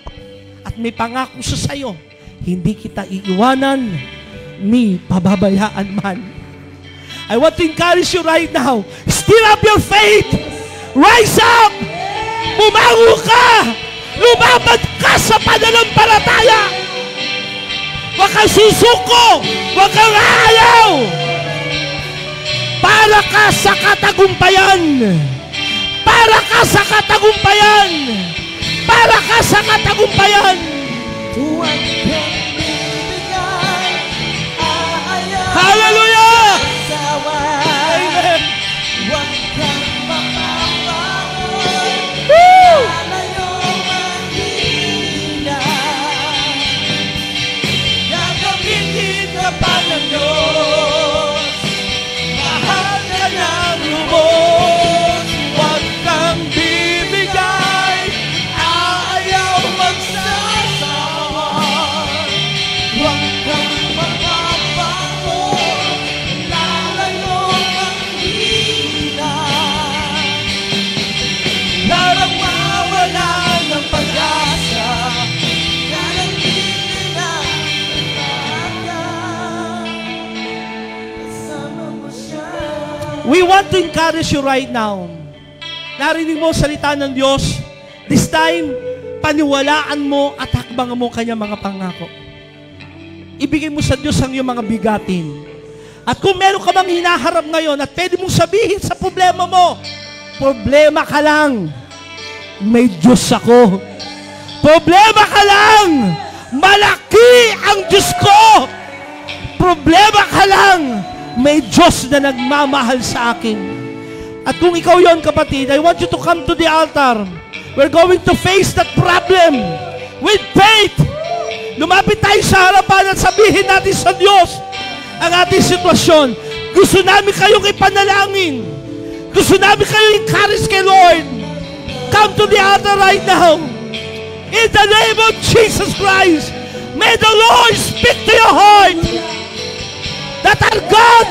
At may pangako siya sa iyo, hindi kita iiwanan ni pababayaan man. I want to encourage you right now. Stir up your faith. Rise up. Bumango ka. Lumabad ka sa pananampalataya. Huwag kang susuko. Huwag kang ayaw. Para ka sa katagumpayan. Para ka sa katagumpayan. Para ka sa katagumpayan. Huwag kang bibigay, aayaw Hallelujah! magsawa. Amen. Huwag kang mapapaon, Woo! lalayong maghihina. Gagamitin ka pa ng Diyos. Mahal ka ng lubos. Huwag kang bibigay, aayaw magsasawa. Huwag kang mapapaon, lalayong maghihina. Parang mawala ng pag-asa, gagamitin na kasama mo siya. We want to encourage you right now. Narinig mo salita ng Diyos. This time, paniwalaan mo at hakbangan mo kanyang mga pangako. Ibigay mo sa Diyos ang iyong mga bigatin. At kung meron ka bang hinaharap ngayon at pwede mong sabihin sa problema mo, problema ka lang, may Diyos ako. Problema ka lang, malaki ang Diyos ko. Problema ka lang, may Diyos na nagmamahal sa akin. At kung ikaw yon, kapatid, I want you to come to the altar. We're going to face that problem with faith. Lumapit tayo sa harapan at sabihin natin sa Diyos ang ating sitwasyon. Gusto namin kayong ipanalangin. Gusto namin kayong encourage kay Lord. Come to the altar right now. In the name of Jesus Christ, may the Lord speak to your heart. That our God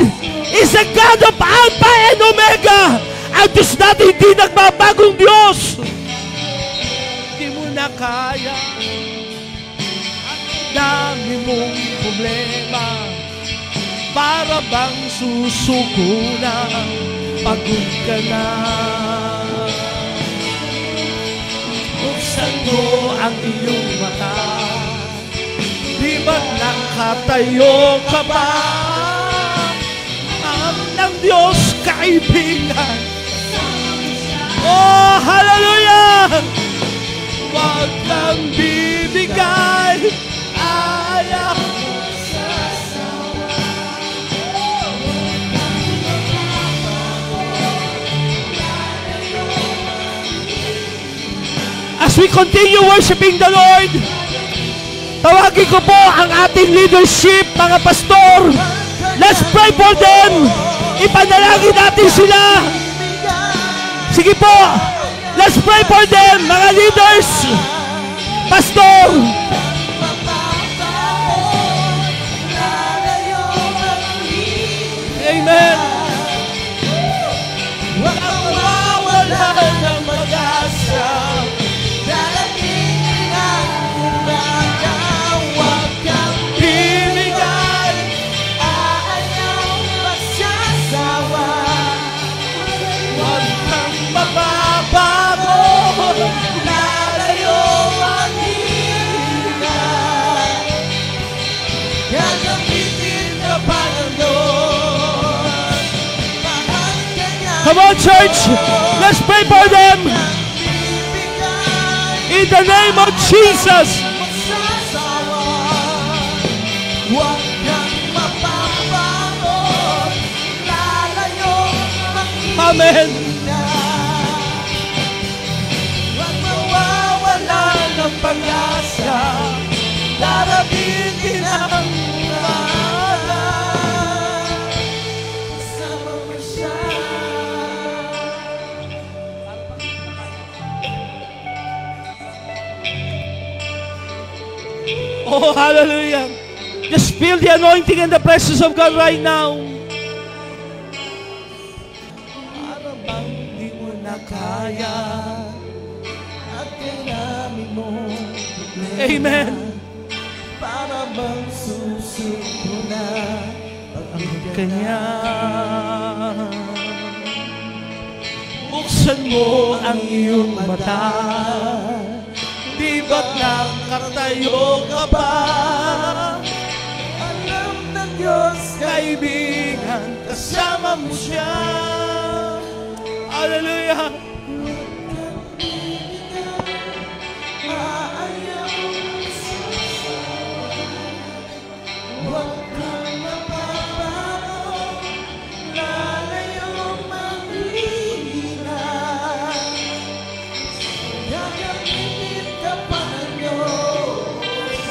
is a God of Alpha and Omega. Ang Diyos natin hindi nagbabagong Diyos. Hindi mo na kaya ang dami mong problema. Para bang susuko na, pagod ka na. Buksan mo ang iyong mata. Di ba nakatayo ka ba? Ng Diyos, kaibigan. Oh, hallelujah! Huwag kang bibigay, ayaw magsasawa. As we continue worshiping the Lord, Tawagin ko po ang ating leadership, mga pastor. Let's pray for them. Ipanalangin natin sila. Sige po. Let's pray for them, mga leaders. Pastor. Amen. Walang mawawala ng pag-asa. Darating ang umaga, huwag kang bibigay. Ayaw magsasawa. Huwag kang mababago. Lalayo ang hinay. Gagamitin ka pa ng Lord. Mahal ka niya. Come on, church. Let's pray for them. In the name of Jesus. Huwag kang mapapago. Lalayo ang Amen. huwag mawawala ng pag-asa. Darating ang umaga. Kasama mo siya. Oh, hallelujah. Just feel the anointing and the presence of God right now. Para bang di mo na kaya at kailangan mo problema. Amen. Para bang susuko na ang Kanya. Buksan mo ang iyong mata. Di ba't nakatayo ka pa? alam ng Diyos Kaibigan, kasama mo siya. Hallelujah. maayaw huwag kang mapapago. Lalayo manghihina. Gagamitin ka pa ng Diyos.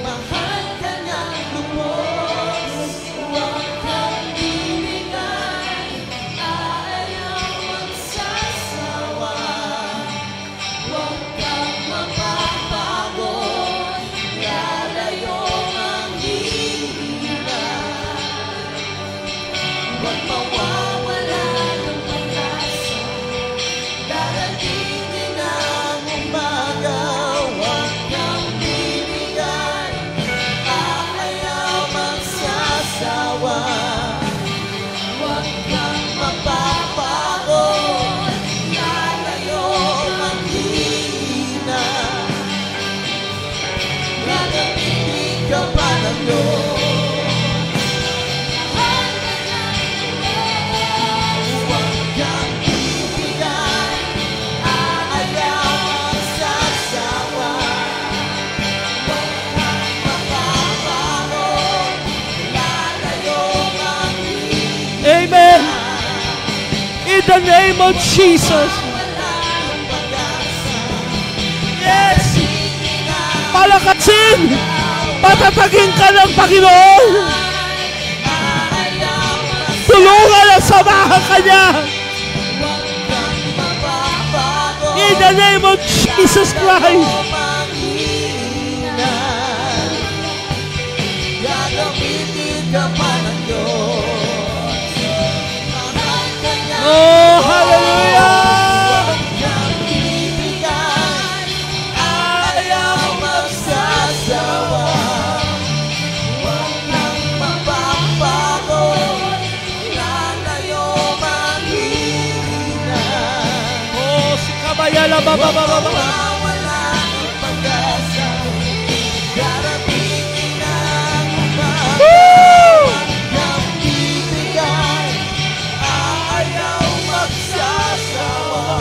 Mahal ka niyang lubos. Huwag kang bibigay. Ayaw magsasawa. Huwag kang mapapago. Lalayo manghihina. Huwag mawawala ng pag-asa. Darating din ang umaga. Huwag kang bibigay. Ayaw magsasawa. Huwag kang mapapago. Lalayo manghihina. Gagamitin ka pa ng Diyos. Huwag kang bibigay. Ayaw magsasawa. Huwag kang mapapago. Lalayo manghihina. Amen. In the name of Jesus. Wala ng pag-asa. Yes. Tingin Palakasin. Patatagin ka ng Panginoon. ayaw magsasawa. Tulungan at samahan ka niya. Huwag kang mapapago. In the name of Jesus Christ. Gagamitin ka pa ng Diyos. Mahal ka niya. Oh, hallelujah. Huwag kang bibigay. Ayaw magsasawa. Huwag kang mapapago. Lalayo manghihina. Oh, si Kabayala, baba. Mawawala ng pag-asa. Darating ang umaga. Huwag kang bibigay. Ayaw magsasawa.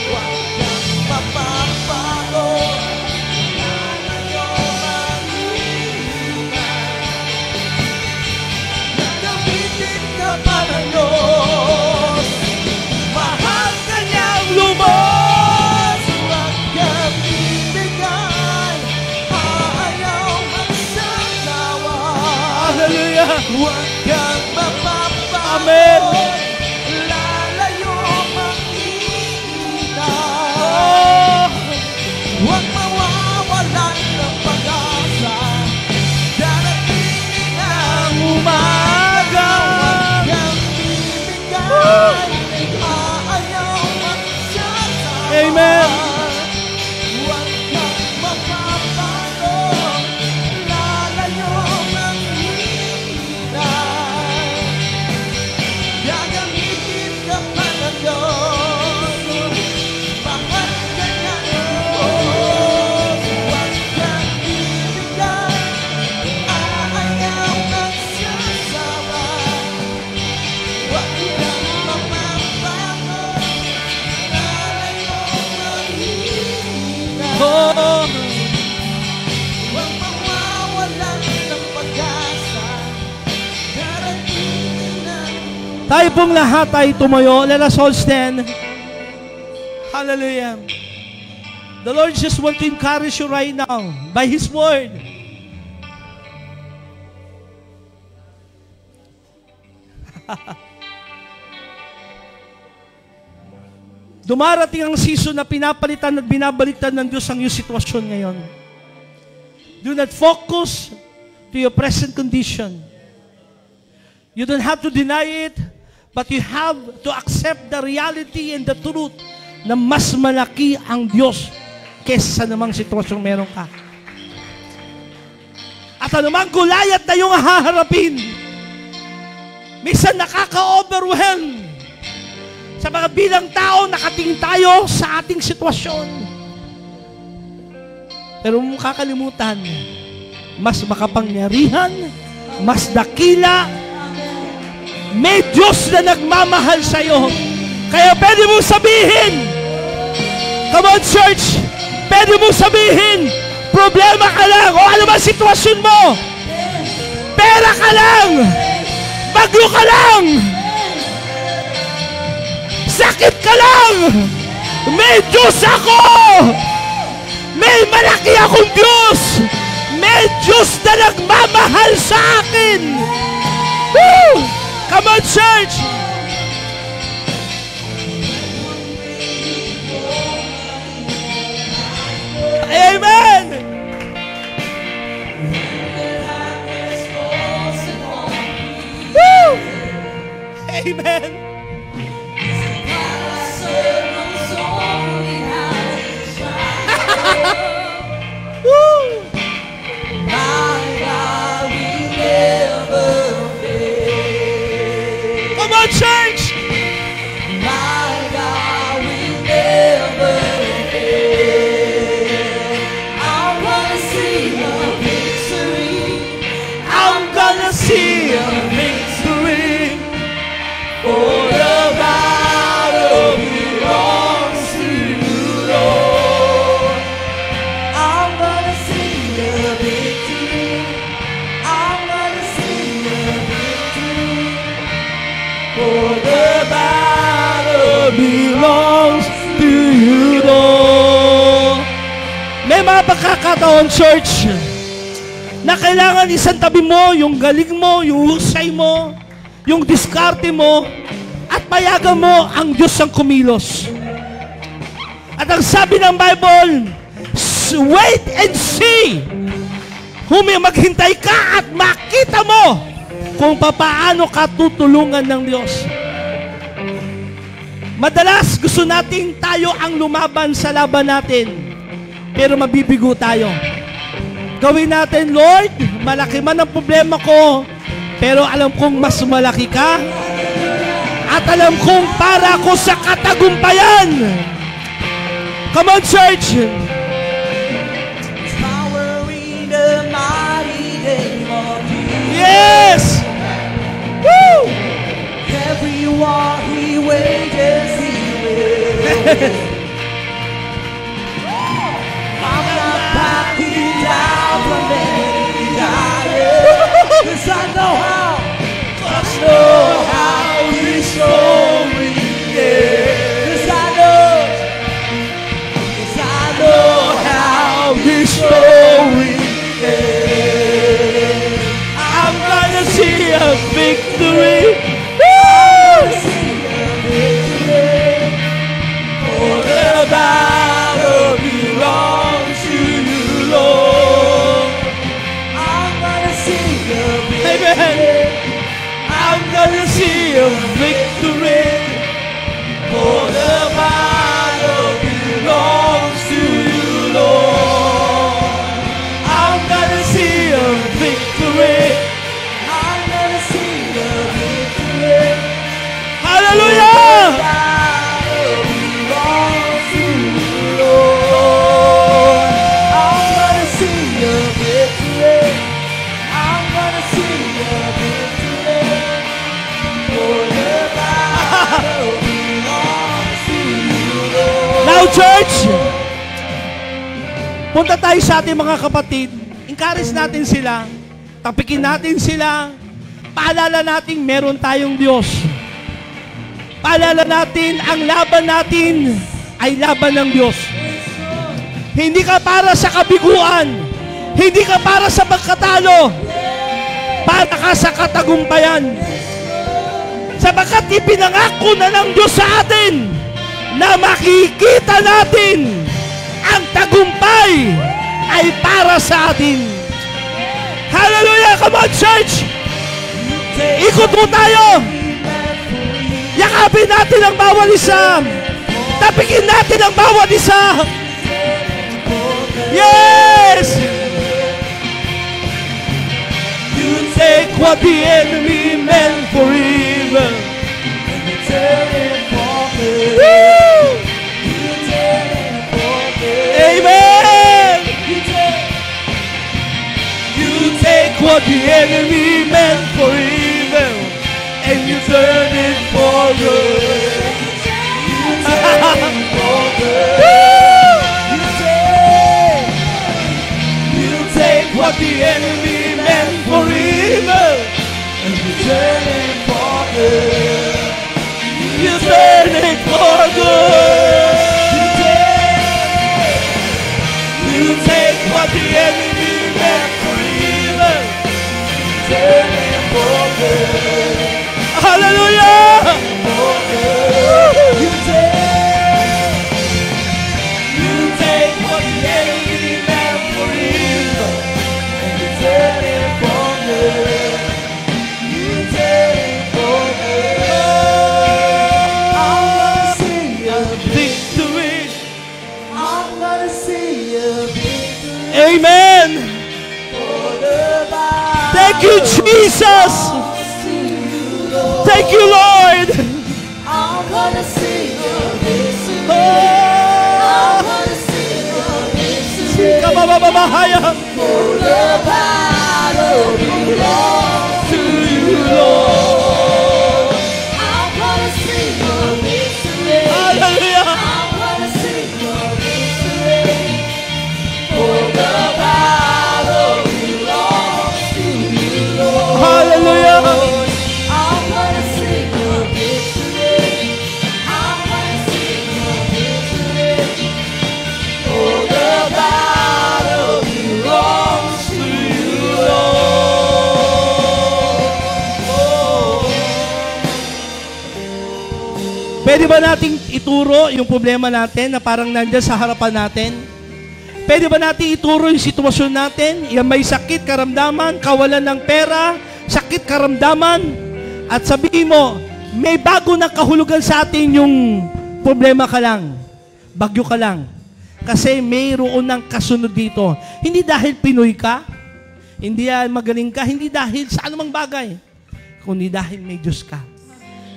Huwag kang mapapago. Lalayo manghihina. Gagamitin ka pa ng Diyos. Mahal ka niyang lubos. Amen. Lalayo makikita. Oh, Huwag mawawalan ng pag-asa. Darating ang umaga. Huwag bibigay. Aayaw magsasama. Amen. Huwag kang mapapago. Lalayo makikita. Gagamitin ka pa ng Diyos. Mahal ka niya Diyos. Huwag kang bibigay. Aayaw magsasama. Huwag kang mapapago. Lalayo makikita. Oh, Huwag mawawalan ng pag-asa. Darating ang tayo pong lahat ay tumayo. Let us all stand. Hallelujah. The Lord just want to encourage you right now by His word. Dumarating ang season na pinapalitan at binabaliktad ng Diyos ang iyong sitwasyon ngayon. Do not focus to your present condition. You don't have to deny it, but you have to accept the reality and the truth na mas malaki ang Diyos kesa sa namang sitwasyong meron ka. At anumang gulayat na iyong haharapin, minsan nakaka-overwhelm. Sa mga bilang tao, nakatingin tayo sa ating sitwasyon. Pero huwag kakalimutan, mas makapangyarihan, mas dakila, may Diyos na nagmamahal sa iyo. Kaya pwede mong sabihin, come on church, pwede mong sabihin, problema ka lang, o ano ba sitwasyon mo? Pera ka lang, bagyo ka lang, sakit ka lang, may Diyos ako! May malaki akong Diyos! May Diyos na nagmamahal sa akin! Woo! Come on, church! Amen! Woo! Amen! Woo! Come on, church! I'm gonna see a victory, for the battle belongs to you, Lord. I'm gonna see the victory. I'm gonna see the victory. For the battle belongs to you, Lord. May mga pagkakataon, church, na kailangan isang tabi mo, yung galing mo, yung husay mo, yung diskarte mo, at payagan mo ang Diyos ang kumilos. At ang sabi ng Bible, wait and see. Maghintay ka at makita mo kung papaano ka tutulungan ng Diyos. Madalas gusto nating tayo ang lumaban sa laban natin, pero mabibigo tayo. Gawin natin, Lord, malaki man ang problema ko, pero alam kong mas malaki ka, at alam kong para ko sa katagumpayan. Come on, church! Power in the mighty name of Jesus. Yes! Woo! Every war he wages, he will. I'm not backing down from any giant. 'Cause I know how. 'Cause I know how he's showing. Yeah. 'Cause I know how he's showing. Yeah. I'm gonna see a victory. Woo! victory. For the battle belongs to you, Lord. I'm gonna see a victory. I'm gonna see a victory. Hallelujah! The battle belongs to you, Lord. I'm gonna see a victory. I'm gonna see a victory. For the battle belongs to you, Lord. Now, church, punta tayo sa ating mga kapatid. Encourage natin sila. Tapikin natin sila. Paalala natin meron tayong Diyos. Paalala natin ang laban natin ay laban ng Diyos. Hindi ka para sa kabiguan. Hindi ka para sa pagkatalo. Para ka sa katagumpayan. Sapagkat ipinangako na ng Diyos sa atin na makikita natin ang tagumpay ay para sa atin. Hallelujah! Come on, church! Ikot mo tayo! Yakapin natin ang bawat isa! Tapikin natin ang bawat isa! Yes! You take what the enemy meant for evil and you turn it for good. Woo! You turn it for good. Amen! You take what the enemy meant for evil and you turn it for good. You turn it for good. You take what the enemy meant for evil and you turn it for good. You turn it for good. You take what the enemy meant for evil and turn it for good. Hallelujah! For good. You take what the enemy meant for evil and you turn it for good. You turn it for good. I'm gonna see a victory. I'm gonna see a victory. Amen! For the battle Thank you, Jesus! belongs to you, Lord. Thank you, Lord! I'm gonna see a victory. Oh! I'm gonna see a victory. Kabababahaya! For the battle belongs to you, Lord. I'm gonna see a victory. Hallelujah! I'm gonna see a victory. For the battle belongs to you, Lord. Hallelujah! I'm gonna see a victory. I'm gonna see a victory. For the battle belongs to you, Lord. Pwede ba nating ituro yung problema natin na parang nandiyan sa harapan natin? Pwede ba nating ituro yung sitwasyon natin? Yung may sakit, karamdaman, kawalan ng pera, sakit, karamdaman, at sabihin mo, may bago na kahulugan sa atin yung problema ka lang, bagyo ka lang. Kasi mayroon ng kasunod dito. Hindi dahil Pinoy ka, hindi dahil magaling ka, hindi dahil sa anumang bagay, kundi dahil may Diyos ka.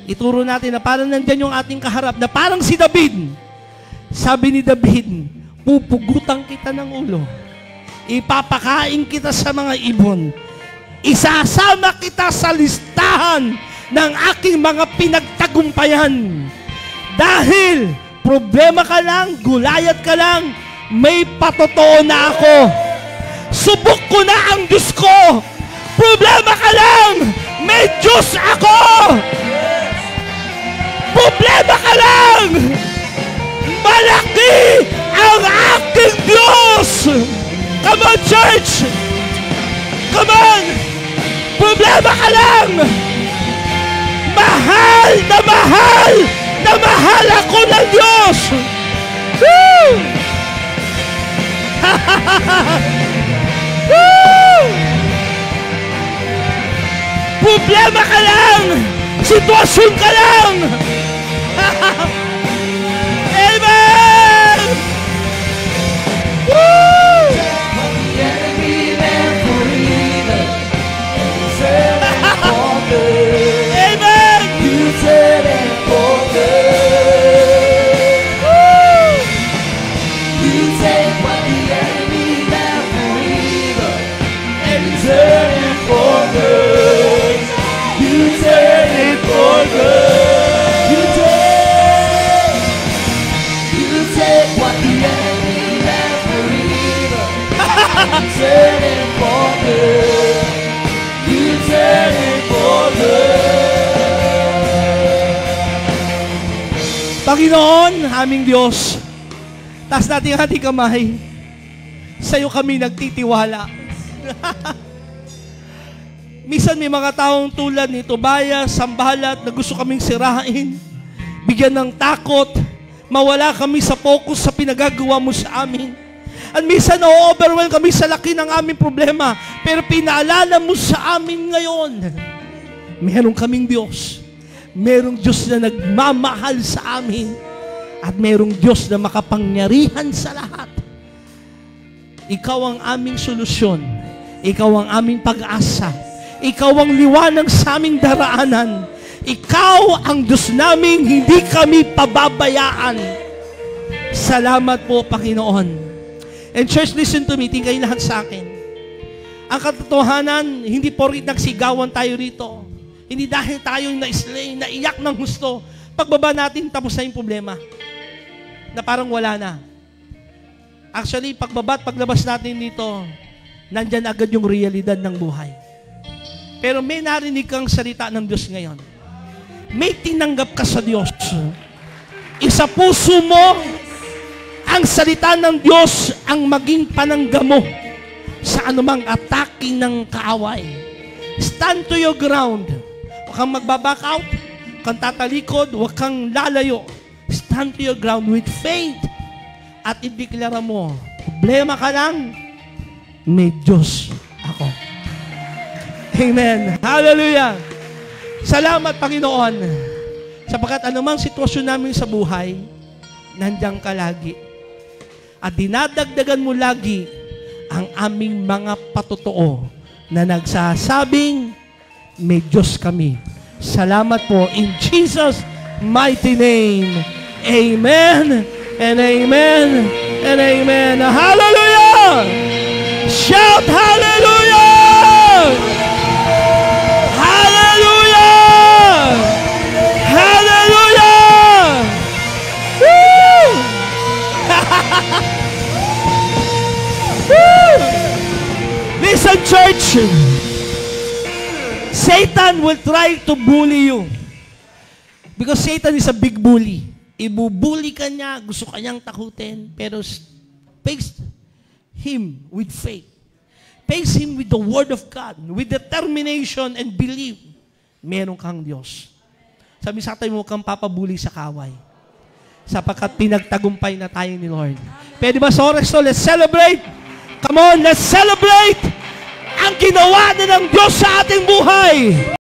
Ituro natin na parang nandyan yung ating kaharap, na parang si David. Sabi ni David, pupugutan kita ng ulo. Ipapakain kita sa mga ibon. Isasama kita sa listahan ng aking mga pinagtagumpayan. Dahil problema ka lang, gulayat ka lang, may patotoo na ako. Subok ko na ang Diyos ko. Problema ka lang, may Diyos ako. Problema ka lang, malaki ang aking Diyos. Come on, church. Come on. Problema ka lang. Mahal na mahal na mahal ako ng Diyos. Woo! Woo! Problema ka lang. Sitwasyon ka lang! Amen! Woo! The enemy meant for evil, you turn it for good. Amen! You turn it for good. Woo! You take what the enemy meant for evil, and you turn it for good. You turn it for good. You take what the enemy meant for evil, and you turn it for good. You turn it for good. Panginoon, aming Diyos, taas natin ang ating kamay. Sa'yo kami nagtitiwala. Minsan may mga taong tulad ni Tobias, Sambalat, na gusto kaming sirain, bigyan ng takot, mawala kami sa focus sa pinagagawa mo sa amin. At minsan na-overwhelm kami sa laki ng aming problema, pero pinaalala mo sa amin ngayon, meron kaming Diyos. Merong Diyos na nagmamahal sa amin, at merong Diyos na makapangyarihan sa lahat. Ikaw ang aming solusyon. Ikaw ang aming pag-asa. Ikaw ang liwanag sa aming daraanan. Ikaw ang Diyos namin, hindi kami pababayaan. Salamat po, Panginoon. And church, listen to me, tingay lahat sa akin. Ang katotohanan, hindi porket nagsigawan tayo rito. Hindi dahil tayo na-slay, naiyak ng gusto. Pagbaba natin, tapos na yung problema. Na parang wala na. Actually, pagbaba at paglabas natin dito, nandyan agad yung realidad ng buhay. Pero may narinig kang salita ng Diyos ngayon. May tinanggap ka sa Diyos. Isa puso mo, ang salita ng Diyos ang maging panangga mo sa anumang attacking ng kaaway. Stand to your ground. Huwag kang magbaback out. Huwag kang tatalikod. Huwag kang lalayo. Stand to your ground with faith. At ideklara mo, problema ka lang, may Diyos ako. Amen. Hallelujah. Salamat, Panginoon. Sapagkat anumang sitwasyon namin sa buhay, nandiyan ka lagi. At dinadagdagan mo lagi ang aming mga patotoo na nagsasabing, may Diyos kami. Salamat po. In Jesus' mighty name. Amen. And amen. And amen. Hallelujah! Shout hallelujah! Hallelujah! Hallelujah! Woo! Woo! Listen, church. Satan will try to bully you. Because Satan is a big bully. Ibubuli ka niya, gusto kanyang takutin, pero face him with faith. Face him with the Word of God, with determination and belief. Meron kang Diyos. Sabi sa atin mo kang papabuli sa kaway. Sapagkat pinagtagumpay na tayo ni Lord. Pwede ba sa oras to, let's celebrate? Come on, let's celebrate ang ginawa na ng Diyos sa ating buhay.